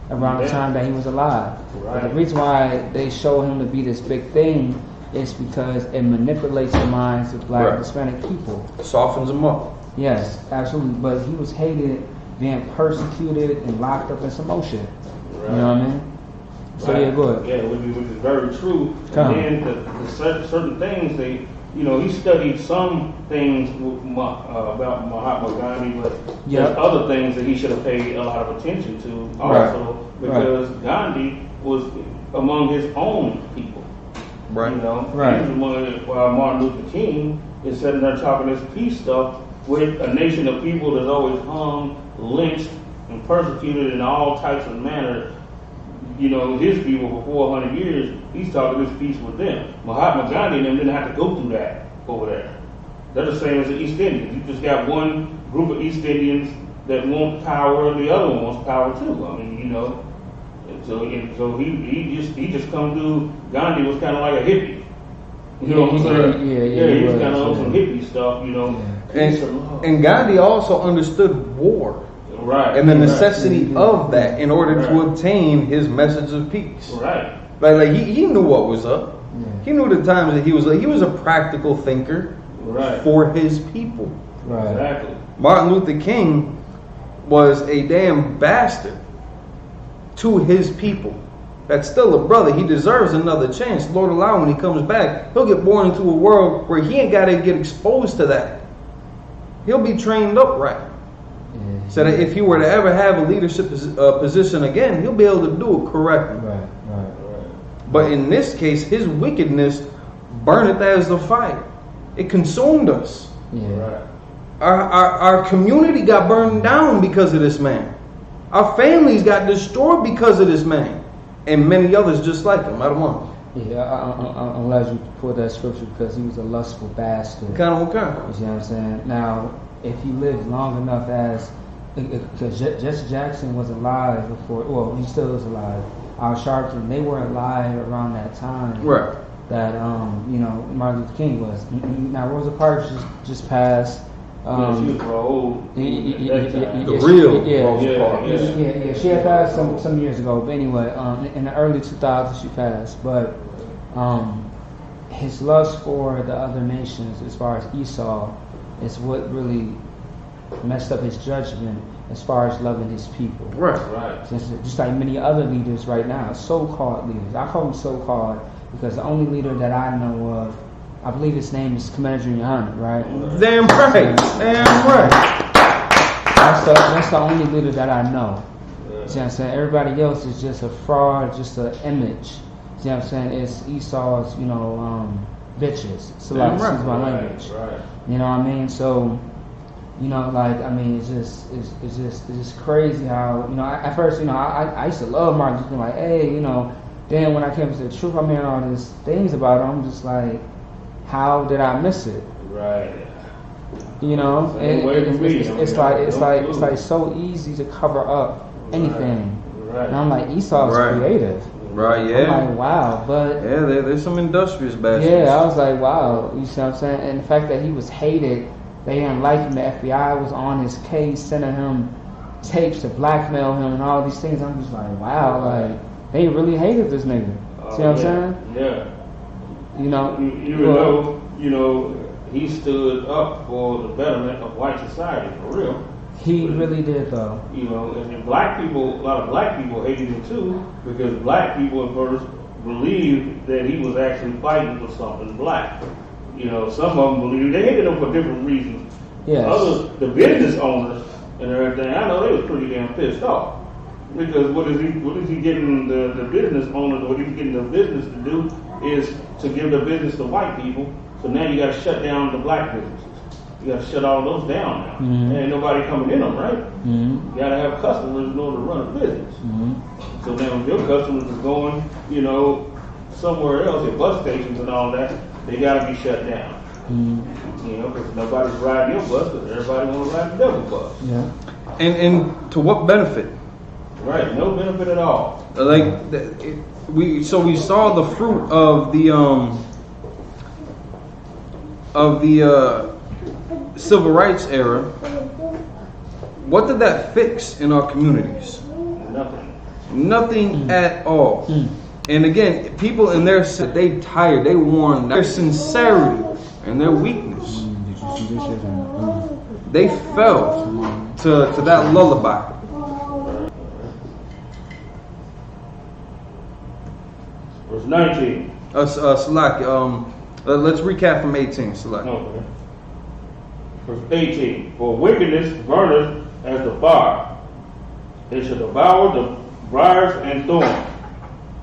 Speaker 11: around the time that he was alive. Right. But the reason why they show him to be this big thing is because it manipulates the minds of black and Hispanic people.
Speaker 8: Softens them up.
Speaker 11: Yes, absolutely. But he was hated, being persecuted, and locked up in some more shit. Right. You know what I mean? So yeah, go ahead.
Speaker 10: Yeah, which is very true. And then the certain things he studied some things about Mahatma Gandhi, but there's other things that he should have paid a lot of attention to also, because Gandhi was among his own people.
Speaker 8: Right.
Speaker 10: He was among, while Martin Luther King is sitting there talking this peace stuff with a nation of people that's always hung, lynched, and persecuted in all types of manners. His people for 400 years, he's talking this peace with them. Mahatma Gandhi and them didn't have to go through that over there. They're the same as the East Indians. You just got one group of East Indians that want power, and the other one wants power too. I mean, So he just come through. Gandhi was kind of like a hippie. You know what I'm saying? Yeah, he was kind of on some hippie stuff,
Speaker 8: And Gandhi also understood war.
Speaker 10: Right.
Speaker 8: And the necessity of that in order to obtain his message of peace.
Speaker 10: Right.
Speaker 8: Like he knew what was up. Yeah. He knew the times that he was a practical thinker for his people.
Speaker 11: Right.
Speaker 10: Exactly.
Speaker 8: Martin Luther King was a damn bastard to his people. That's still a brother. He deserves another chance. Lord allow, when he comes back, he'll get born into a world where he ain't got to get exposed to that. He'll be trained up right. So that if he were to ever have a leadership position again, he'll be able to do it correctly.
Speaker 11: Right.
Speaker 8: But in this case, his wickedness burneth as the fire. It consumed us.
Speaker 11: Yeah.
Speaker 10: Right.
Speaker 8: Our community got burned down because of this man. Our families got destroyed because of this man. And many others just like him. I don't know.
Speaker 11: Yeah, I'm glad you pulled that scripture, because he was a lustful bastard.
Speaker 8: Okay.
Speaker 11: You see what I'm saying? Now, if he lived long enough because Jesse Jackson was alive before, well, he still is alive. Al Sharpton, they were alive around that time.
Speaker 8: Right.
Speaker 11: That Martin Luther King was. Now Rosa Parks just passed.
Speaker 10: She was old.
Speaker 8: The real Rosa Parks.
Speaker 11: Yeah. She had passed some years ago. But anyway, in the early 2000s she passed. But his lust for the other nations, as far as Esau, is what really messed up his judgment as far as loving his people.
Speaker 10: Right.
Speaker 11: Just like many other leaders right now, so-called leaders. I call them so-called because the only leader that I know of, I believe his name is Commander GEN.YAHANNA, right?
Speaker 8: Damn right.
Speaker 11: That's the only leader that I know. Yeah. See what I'm saying? Everybody else is just a fraud, just an image. See what I'm saying? It's Esau's, bitches. So like, excuse my language.
Speaker 10: Right.
Speaker 11: You know what I mean? So, it's just crazy how, at first, I used to love Martin, just being like, hey, then when I came to the truth, I'm hearing all these things about him, I'm just like, how did I miss it?
Speaker 10: Right.
Speaker 11: You know, it's like so easy to cover up anything.
Speaker 10: Right.
Speaker 11: And I'm like, Esau's creative.
Speaker 8: Right, yeah.
Speaker 11: I'm like, wow, but
Speaker 8: yeah, there's some industrious bastards.
Speaker 11: Yeah, I was like, wow, you see what I'm saying? And the fact that he was hated, they didn't like him. The FBI was on his case, sending him tapes to blackmail him and all these things. I'm just like, wow, like they really hated this nigga. See what I'm saying?
Speaker 10: Yeah.
Speaker 11: You know,
Speaker 10: even though he stood up for the betterment of white society for real.
Speaker 11: He really did, though.
Speaker 10: You know, and black people, a lot of black people hated him too, because black people at first believed that he was actually fighting for something black. You know, some of them believed, they hated him for different reasons.
Speaker 11: Yes.
Speaker 10: Others, the business owners and everything, I know they was pretty damn pissed off. Because what is he getting the business owners, what he's getting the business to do is to give the business to white people. So now you got to shut down the black businesses. You got to shut all those down now.
Speaker 11: Mm-hmm.
Speaker 10: Ain't nobody coming in them, right?
Speaker 11: Mm-hmm.
Speaker 10: You got to have customers in order to run a business.
Speaker 11: Mm-hmm.
Speaker 10: So now if your customers are going, you know, somewhere else, at bus stations and all that, they got to be shut down.
Speaker 11: Mm-hmm.
Speaker 10: You know, because nobody's riding your bus, because everybody want to ride the devil bus.
Speaker 11: Yeah.
Speaker 8: And to what benefit?
Speaker 10: Right, no benefit at all.
Speaker 8: Like we saw the fruit of the civil rights era. What did that fix in our communities? Nothing at all. And again, people in their they tired, they worn their sincerity and their weakness. They fell to that lullaby.
Speaker 10: Verse 19.
Speaker 8: Salaki, let's recap from 18, Salaki.
Speaker 10: Okay. Verse 18. For wickedness burneth as the fire. It shall devour the briars and thorns,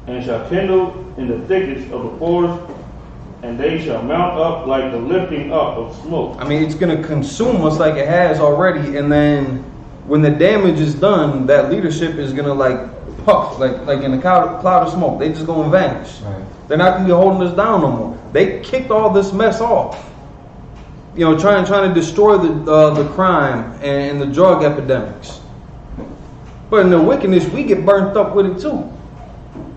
Speaker 10: and shall kindle in the thickets of the forest, and they shall mount up like the lifting up of smoke.
Speaker 8: I mean, it's going to consume us like it has already, and then when the damage is done, that leadership is going to like puff, like in a cloud of smoke. They just going to vanish. Right. They're not going to be holding us down no more. They kicked all this mess off. You know, trying to destroy the crime and the drug epidemics. But in the wickedness, we get burnt up with it too.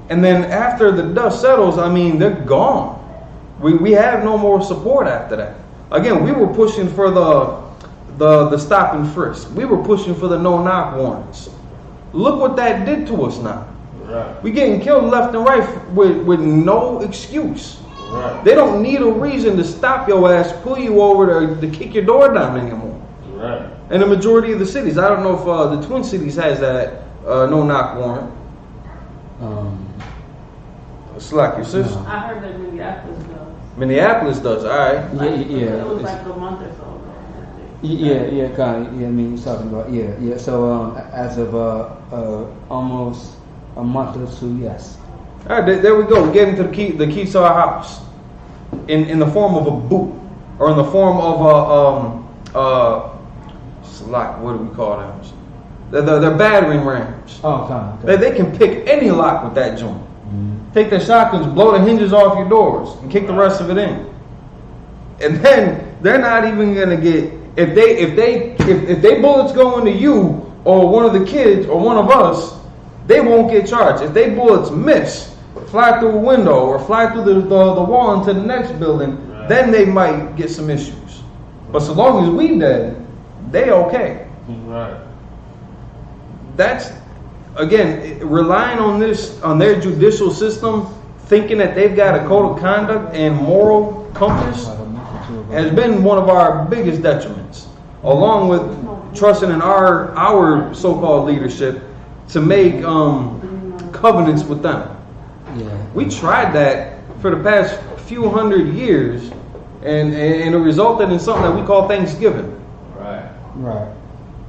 Speaker 8: And then after the dust settles, I mean, they're gone. We have no more support after that. Again, we were pushing for the stop and frisk. We were pushing for the no-knock warrants. Look what that did to us now. Right. We getting killed left and right with no excuse. Right. They don't need a reason to stop your ass, pull you over to kick your door down anymore. Right. And the majority of the cities, I don't know if the Twin Cities has that no-knock warrant. Slack your sis.
Speaker 12: I heard that Minneapolis does.
Speaker 8: Minneapolis does, all right.
Speaker 12: Yeah. It was like a month or so ago.
Speaker 11: Yeah, kind of. Yeah, I mean, you're talking about, yeah. So, as of almost a month or two, yes.
Speaker 8: All right, there we go. We get into the key to our house in the form of a boot, or in the form of lock. What do we call them? They're battering rams.
Speaker 11: Oh, okay.
Speaker 8: They can pick any lock with that joint. Take their shotguns, blow the hinges off your doors, and kick the rest of it in. And then they're not even gonna get if they bullets go into you or one of the kids or one of us, they won't get charged. If they bullets miss, fly through a window or fly through the wall into the next building, then they might get some issues. But so long as we dead, they okay.
Speaker 10: Right.
Speaker 8: That's again relying on their judicial system, thinking that they've got a code of conduct and moral compass, has been one of our biggest detriments, along with trusting in our so-called leadership to make covenants with them.
Speaker 11: Yeah.
Speaker 8: We tried that for the past few hundred years, and it resulted in something that we call Thanksgiving.
Speaker 11: Right.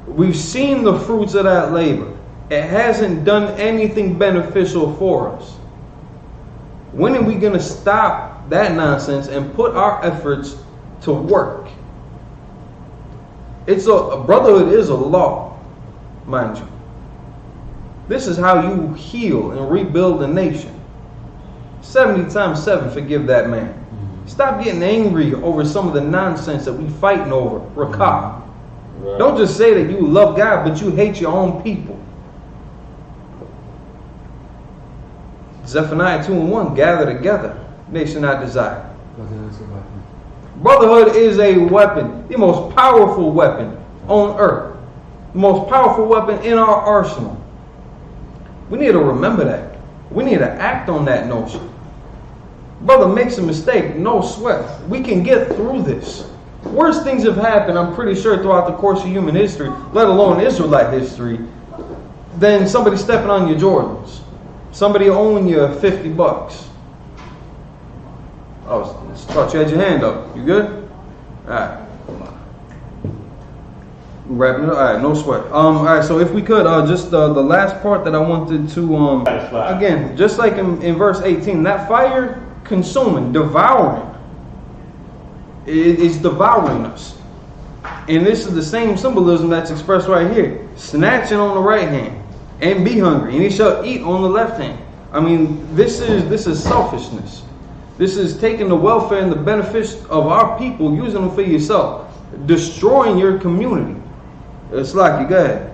Speaker 8: We've seen the fruits of that labor. It hasn't done anything beneficial for us. When are we going to stop that nonsense and put our efforts to work? A brotherhood is a law, mind you. This is how you heal and rebuild a nation. 70 times 7 forgive that man. Stop getting angry over some of the nonsense that we fighting over. Rakah. Don't just say that you love God, but you hate your own people. Zephaniah 2:1, gather together, nation I desire. Brotherhood is a weapon, the most powerful weapon on earth. The most powerful weapon in our arsenal. We need to remember that. We need to act on that notion. Brother makes a mistake, no sweat. We can get through this. Worse things have happened, I'm pretty sure, throughout the course of human history, let alone Israelite history, than somebody stepping on your Jordans. Somebody owing you $50. Oh, thought you had your hand up. You good? Alright. Wrapping it up. Alright, no sweat. Alright, so if we could, just the last part that I wanted to, again, just like in verse 18, that fire consuming, devouring, it is devouring us. And this is the same symbolism that's expressed right here. Snatching on the right hand, and be hungry, and he shall eat on the left hand. I mean, this is selfishness. This is taking the welfare and the benefits of our people, using them for yourself, destroying your community. It's like you go ahead.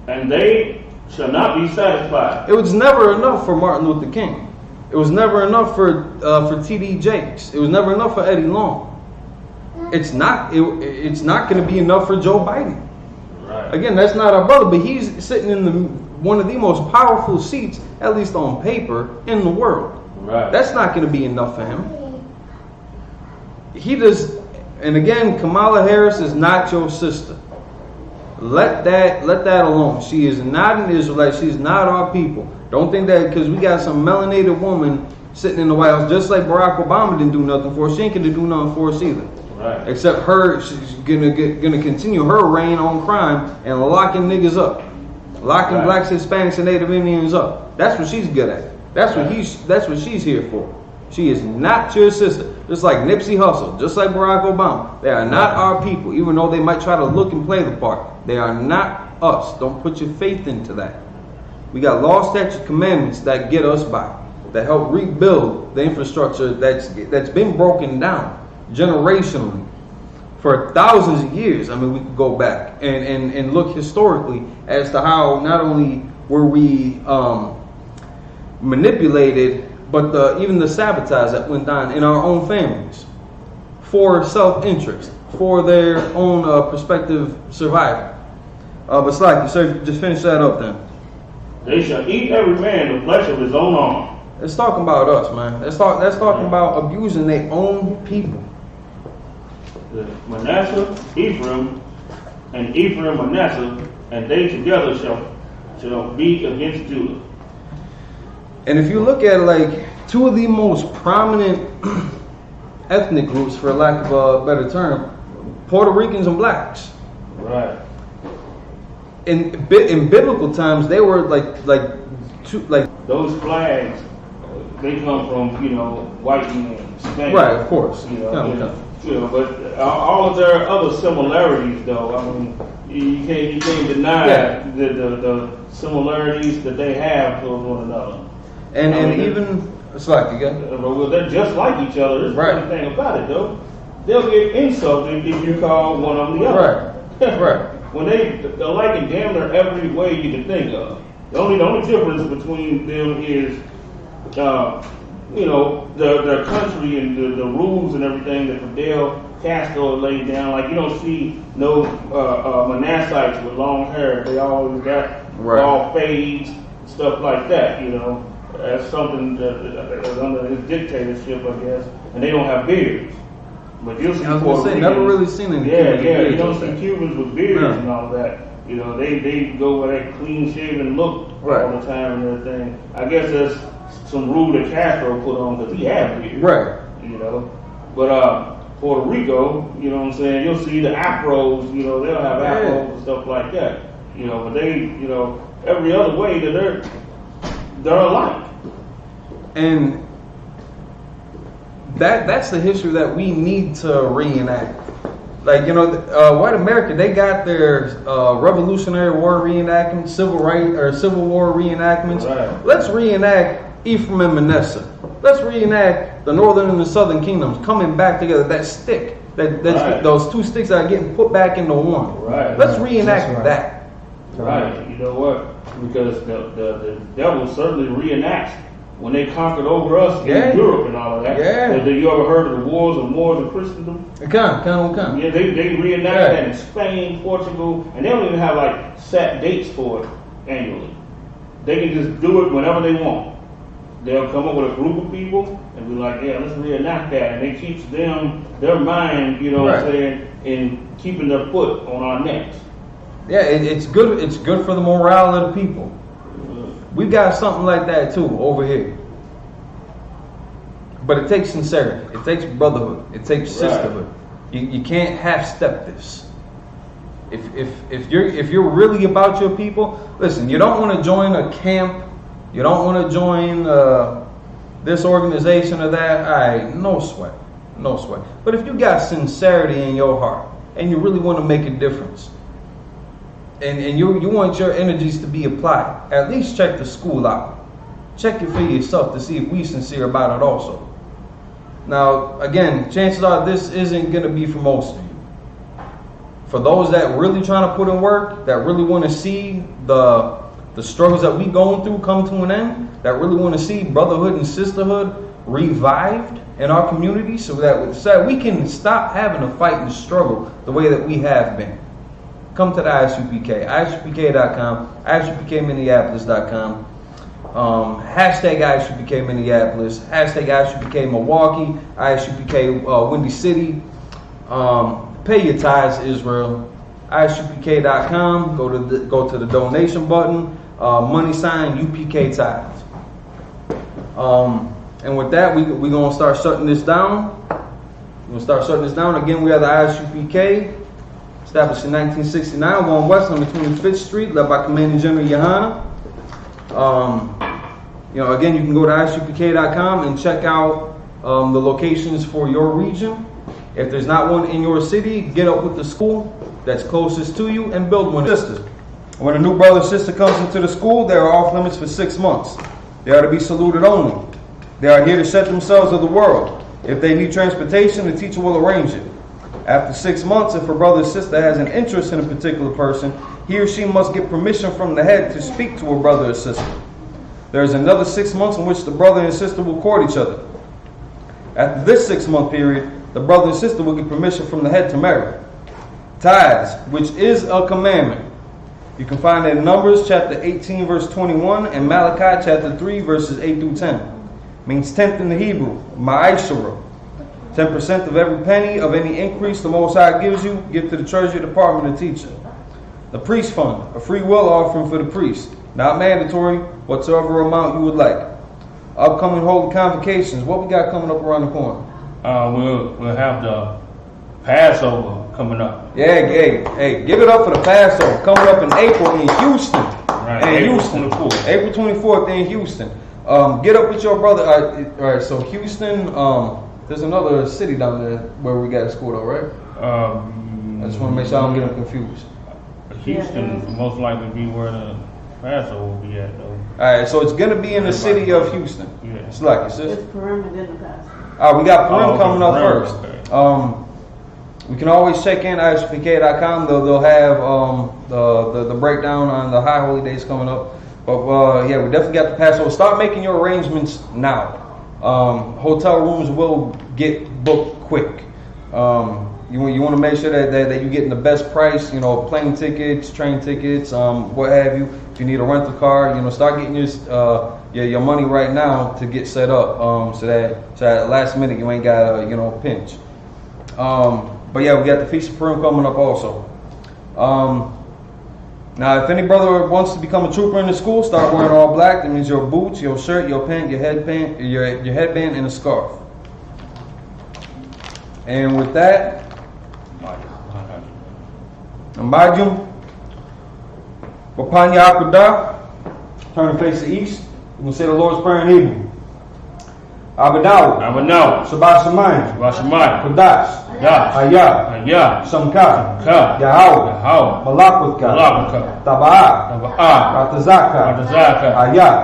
Speaker 10: And they shall not be satisfied.
Speaker 8: It was never enough for Martin Luther King. It was never enough for T.D. Jakes. It was never enough for Eddie Long. It's not going to be enough for Joe Biden.
Speaker 10: Right.
Speaker 8: Again, that's not our brother, but he's sitting in one of the most powerful seats, at least on paper, in the world.
Speaker 10: Right.
Speaker 8: That's not going to be enough for him. He does, and again, Kamala Harris is not your sister. Let that alone. She is not an Israelite. She's not our people. Don't think that because we got some melanated woman sitting in the White House, just like Barack Obama didn't do nothing for us, she ain't gonna do nothing for us either.
Speaker 10: Right.
Speaker 8: Except she's gonna continue her reign on crime and locking niggas up, locking blacks, Hispanics, and Native Indians up. That's what she's good at. That's what she's here for. She is not your sister. Just like Nipsey Hussle, just like Barack Obama. They are not our people, even though they might try to look and play the part. They are not us. Don't put your faith into that. We got law, statutes, commandments that get us by, that help rebuild the infrastructure that's been broken down generationally for thousands of years. I mean, we could go back and look historically as to how not only were we manipulated, but even the sabotage that went on in our own families for self-interest, for their own prospective survival. But Slacky, sir, just finish that up then.
Speaker 10: They shall eat every man the flesh of his own arm.
Speaker 8: Let's talk about us, man. Let's talking about abusing their own people.
Speaker 10: Manasseh, Ephraim, and Ephraim, Manasseh, and they together shall be against Judah.
Speaker 8: And if you look at like two of the most prominent ethnic groups, for lack of a better term, Puerto Ricans and blacks.
Speaker 10: Right.
Speaker 8: In biblical times, they were like
Speaker 10: those flags. They come from white men, Spanish.
Speaker 8: Right, of course.
Speaker 10: But all of their other similarities, though. I mean, you can't deny the similarities that they have towards one another.
Speaker 8: And even it's like you got.
Speaker 10: Well, they're just like each other. That's the funny thing about it, though. They'll get insulted if you call one of them the other.
Speaker 8: Right. Right.
Speaker 10: When they're like in damn near every way you can think of. The only difference between them is, their country and the rules and everything that Fidel Castro laid down. Like you don't see no Manassites with long hair. They always got all fades, stuff like that. That's something that's under his dictatorship, I guess. And they don't have beards. But you'll see Puerto Ricans.
Speaker 8: Never really seen any.
Speaker 10: You don't see Cubans with beards and all that. They go with that clean shaven look all the time and everything. I guess that's some rule that Castro put on because he had beard.
Speaker 8: Right.
Speaker 10: But Puerto Rico, you'll see the afros. They'll have afros and stuff like that. But they, every other way they're alike.
Speaker 8: And that's the history that we need to reenact. Like, white America, they got their Revolutionary War reenactments, Civil War reenactments.
Speaker 10: Right.
Speaker 8: Let's reenact Ephraim and Manasseh. Let's reenact the northern and the southern kingdoms coming back together. That stick, those two sticks that are getting put back into one.
Speaker 10: Right.
Speaker 8: Let's reenact that.
Speaker 10: Right. You know what? Because the devil certainly reenacts when they conquered over us in Europe and all of that.
Speaker 8: Yeah.
Speaker 10: Have you ever heard of the wars of Christendom?
Speaker 8: Come.
Speaker 10: Yeah, they reenact that in Spain, Portugal, and they don't even have like set dates for it annually. They can just do it whenever they want. They'll come up with a group of people and be like, yeah, let's reenact that. And it keeps their mind, you know what I'm saying, in keeping their foot on our necks.
Speaker 8: Yeah, it's good. It's good for the morale of the people. We got something like that too over here. But it takes sincerity. It takes brotherhood. It takes sisterhood. You can't half-step this. If you're really about your people, listen. You don't want to join a camp. You don't want to join this organization or that. All right, no sweat. But if you got sincerity in your heart and you really want to make a difference, and you want your energies to be applied, at least check the school out. Check it for yourself to see if we're sincere about it also. Now, again, chances are this isn't going to be for most of you. For those that really trying to put in work, that really want to see the struggles that we going through come to an end, that really want to see brotherhood and sisterhood revived in our community so that we can stop having to fight and struggle the way that we have been. Come to the I.S.U.P.K, ISUPK.com, ISUPKMinneapolis.com, hashtag I.S.U.P.K Minneapolis, hashtag I.S.U.P.K Milwaukee, I.S.U.P.K Windy City. Pay your tithes, Israel. ISUPK.com. Go to the donation button. Money sign UPK tithes. And with that, we're gonna start shutting this down. Again, we are the I.S.U.P.K, established in 1969, 1 West on the 25th Street, led by Commanding General Yohanna. Again, you can go to ISUPK.com and check out the locations for your region. If there's not one in your city, get up with the school that's closest to you and build one. Sisters, when a new brother or sister comes into the school, they are off limits for 6 months. They are to be saluted only. They are here to set themselves of the world. If they need transportation, the teacher will arrange it. After 6 months, if a brother or sister has an interest in a particular person, he or she must get permission from the head to speak to a brother or sister. There is another 6 months in which the brother and sister will court each other. After this 6-month period, the brother and sister will get permission from the head to marry. Tithes, which is a commandment. You can find it in Numbers chapter 18 verse 21 and Malachi chapter 3 verses 8 through 10. Means tenth in the Hebrew, ma'ashara. 10% of every penny of any increase the Most High gives you, give to the Treasury Department to teach it. The priest fund, a free will offering for the priest, not mandatory, whatsoever amount you would like. Upcoming holy convocations, what we got coming up around the corner?
Speaker 10: We'll have the Passover coming up.
Speaker 8: Yeah, hey, give it up for the Passover coming up in April in Houston.
Speaker 10: Right, April 24th.
Speaker 8: April 24th in Houston. Get up with your brother. All right, so Houston. There's another city down there where we got a school, though, right? I just want to make sure I don't get them confused.
Speaker 10: Houston will most likely be where the Passover will be at, though.
Speaker 8: All right, so it's gonna be in the city of Houston.
Speaker 10: Yeah.
Speaker 8: It's like it's
Speaker 12: Purim and then the Passover.
Speaker 8: All right, we got Purim coming up
Speaker 10: Purim,
Speaker 8: first.
Speaker 10: okay.
Speaker 8: We can always check in ISUPK.com. They'll have the breakdown on the high holy days coming up. But yeah, we definitely got the Passover. Start making your arrangements now. Hotel rooms will get booked quick. You want to make sure that you're getting the best price. Plane tickets, train tickets, what have you. If you need a rental car, start getting your money right now to get set up. So that last minute you ain't got a pinch. But yeah, we got the Feast of Purim coming up also. Now, if any brother wants to become a trooper in the school, start wearing all black. That means your boots, your shirt, your pant, your headband, and a scarf. And with that, Ambajum, Wapanya Akudah, turn and face the east. You can say the Lord's Prayer in Hebrew. Abadaw, Shabbat Shemayim, Kodash, Ayah, Shamka, Yahweh, Malakutka, Taba'ah, Ratazaka, Ayah,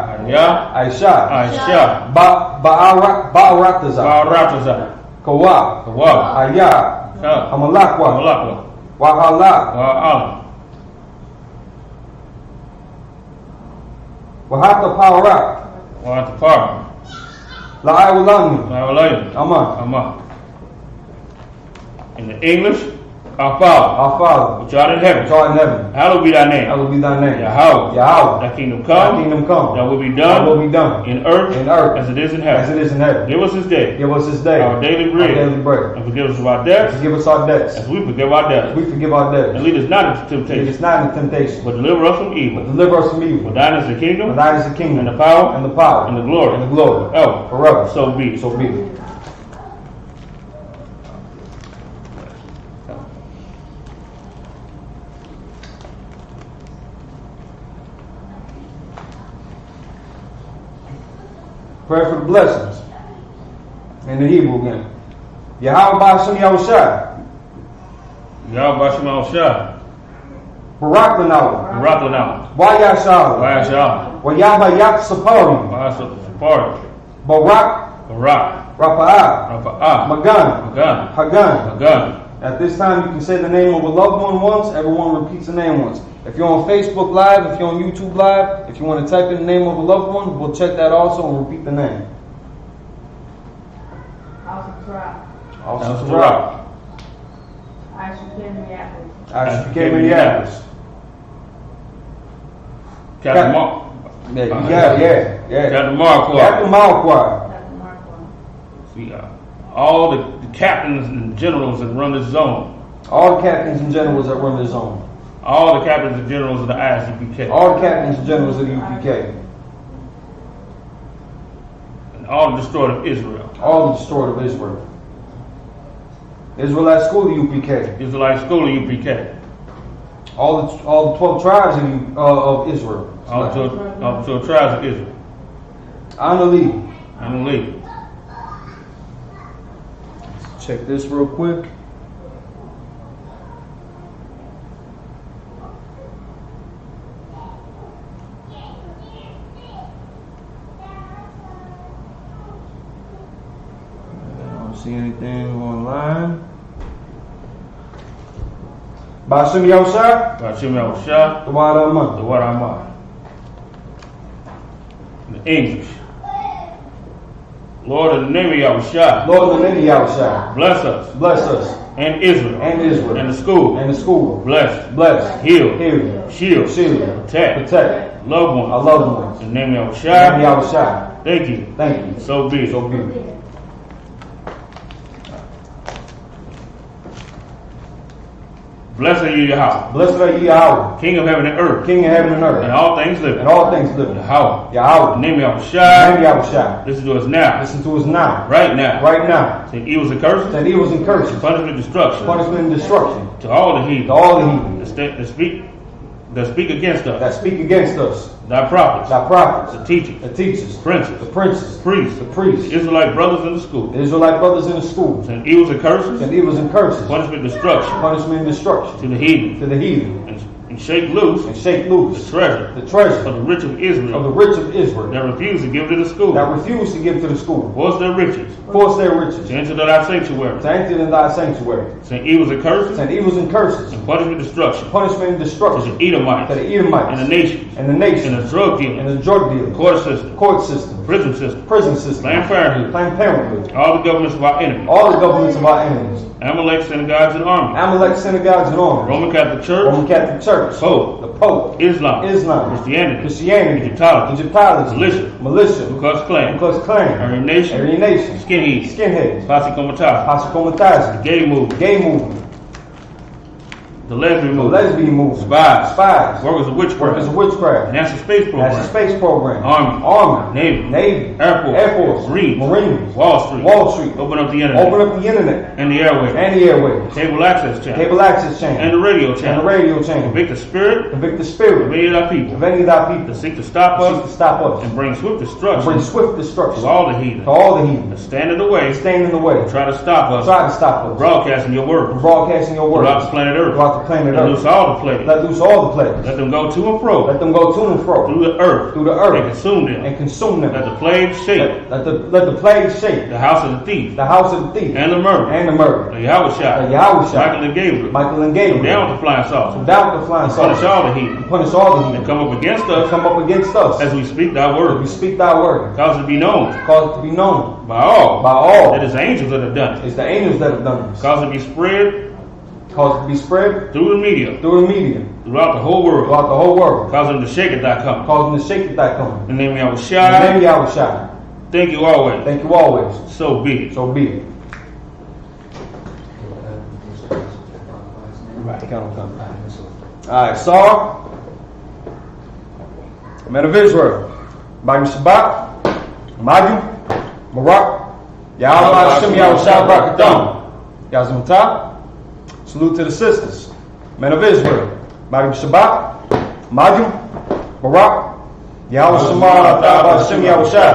Speaker 8: Aisha, Ba, Ba'aratazah. Kawa. Ayah. Hamalakwa. Wahala. Wahata Parak. La'ayulami. Aman.
Speaker 10: In the English, our Father, which art in heaven, hallowed be thy name. Yahweh. Thy kingdom come. Thy will be done. In earth. As it is in heaven. Give us this day. Our daily bread. And forgive us of our debts. As we forgive our debtors. And lead us not into temptation. But deliver us from evil. For thine is the kingdom. And the power. And the glory. Forever. So be it.
Speaker 8: Pray for the blessings. In the Hebrew again. Yahweh Ba'ashem Yahushai. Barak Lanawa. Waya Shalom. Wayaba Yak Sapari. Barak. Rapa'ah. Magan. Hagan. At this time, you can say the name of a loved one once. Everyone repeats the name once. If you're on Facebook Live, if you're on YouTube Live, if you want to type in the name of a loved one, we'll check that also and repeat the name.
Speaker 12: I.S.U.P.K. Minneapolis.
Speaker 10: Captain Mark.
Speaker 8: Yeah.
Speaker 10: Captain Marquardt. See, all the captains and generals that run this zone.
Speaker 8: All the captains and generals that run this zone.
Speaker 10: All the captains and generals of the I.S.U.P.K.
Speaker 8: All the captains and generals of the U.P.K.
Speaker 10: And all the destroyed of Israel.
Speaker 8: All the destroyed of Israel. Israelite school of U.P.K.
Speaker 10: Israelite school of U.P.K.
Speaker 8: All the 12 tribes of Israel.
Speaker 10: All the 12 tribes of Israel.
Speaker 8: Anali. Check this real quick. See anything online? Ba'ashem Yahushai. The word Amah.
Speaker 10: In English. Lord, in the name of Yahushai. Bless us. And Israel. And the school. Bless. Heal. Shield. Protect. Loved ones. In the name of Yahushai. Thank you. So be it. Blessed are you, Yahweh. King of heaven and earth. And all things living. Yahweh. In the name of Yahushai. Listen to us now. Right now. Send evils and curses. Punishment and destruction. To all the heathen. That speak against us. Thy prophets. The teachers. The princes. Priests. Israelite brothers in the school. Send evils and curses. Punishment and destruction. To the heathen. And shake loose the treasure of the rich of Israel that refuse to give to the school. Force their riches. To enter thy sanctuary. Send evils and curses. And punishment and destruction. To the Edomites. And the nations. And the drug dealers. Court system. Prison system. Planned Parenthood. All the governments of our enemies. Amalek synagogues and armies. Roman Catholic Church. Pope. Islam. Christianity. Egyptology. Militia. Ku Klux Klan. Aryan Nation. Skinheads. Posse Comitatus. The gay movement. The lesbian movement. Spies. Workers of witchcraft. NASA space program. Army. Navy. Air Force. Marines. Wall Street. Open up the internet. And the airways. Cable access channel. And the radio channel. Convict the spirit. Of any of thy people. To seek to stop us. And bring swift destruction. To all the heathen. To stand in the way. Try to stop us. Broadcasting your word. Throughout the planet Earth.
Speaker 9: throughout the planet
Speaker 10: Let
Speaker 9: Earth.
Speaker 10: loose all the plagues.
Speaker 9: Let loose all the plagues.
Speaker 10: Let them go to and fro.
Speaker 9: Let them go to and fro.
Speaker 10: Through the earth.
Speaker 9: Through the earth.
Speaker 10: And consume them.
Speaker 9: And consume them.
Speaker 10: Let the plagues shake.
Speaker 9: Let the plagues shake.
Speaker 10: The house of the thief.
Speaker 9: The house of the thief.
Speaker 10: And the murderer.
Speaker 9: And the murderer.
Speaker 10: The Yahushua.
Speaker 9: The Yahushua.
Speaker 10: Michael and Gabriel.
Speaker 9: Michael and Gabriel.
Speaker 10: Come down with the flying saucer.
Speaker 9: Come down with the flying saucer.
Speaker 10: Punish all the heathen.
Speaker 9: Punish all the heathen.
Speaker 10: And come up against us.
Speaker 9: Come up against us.
Speaker 10: As we speak thy word.
Speaker 9: We speak thy word.
Speaker 10: Cause it to be known.
Speaker 9: Cause it to be known.
Speaker 10: By all.
Speaker 9: By all.
Speaker 10: That is angels that have done it.
Speaker 9: It's the angels that have done this.
Speaker 10: Cause it to be spread.
Speaker 9: Cause it to be spread.
Speaker 10: Through the media.
Speaker 9: Through the media.
Speaker 10: Throughout the whole world.
Speaker 9: Throughout the whole world.
Speaker 10: Cause them to shake at thy coming.
Speaker 9: Cause them to shake at thy coming.
Speaker 10: In the name of
Speaker 9: In
Speaker 10: Yahushua.
Speaker 9: the name of Yahushua.
Speaker 10: Thank you always.
Speaker 9: Thank you always.
Speaker 10: So be it.
Speaker 9: So be it. Right, count on. Alright, Saul, men of Israel, I.S.U.P.K, Barak, Yahweh Hashem Yahushua Barakatam, Yazimata. Salute to the sisters, men of Israel, I.S.U.P.K, Barak, Yahweh Hashem Yahushua.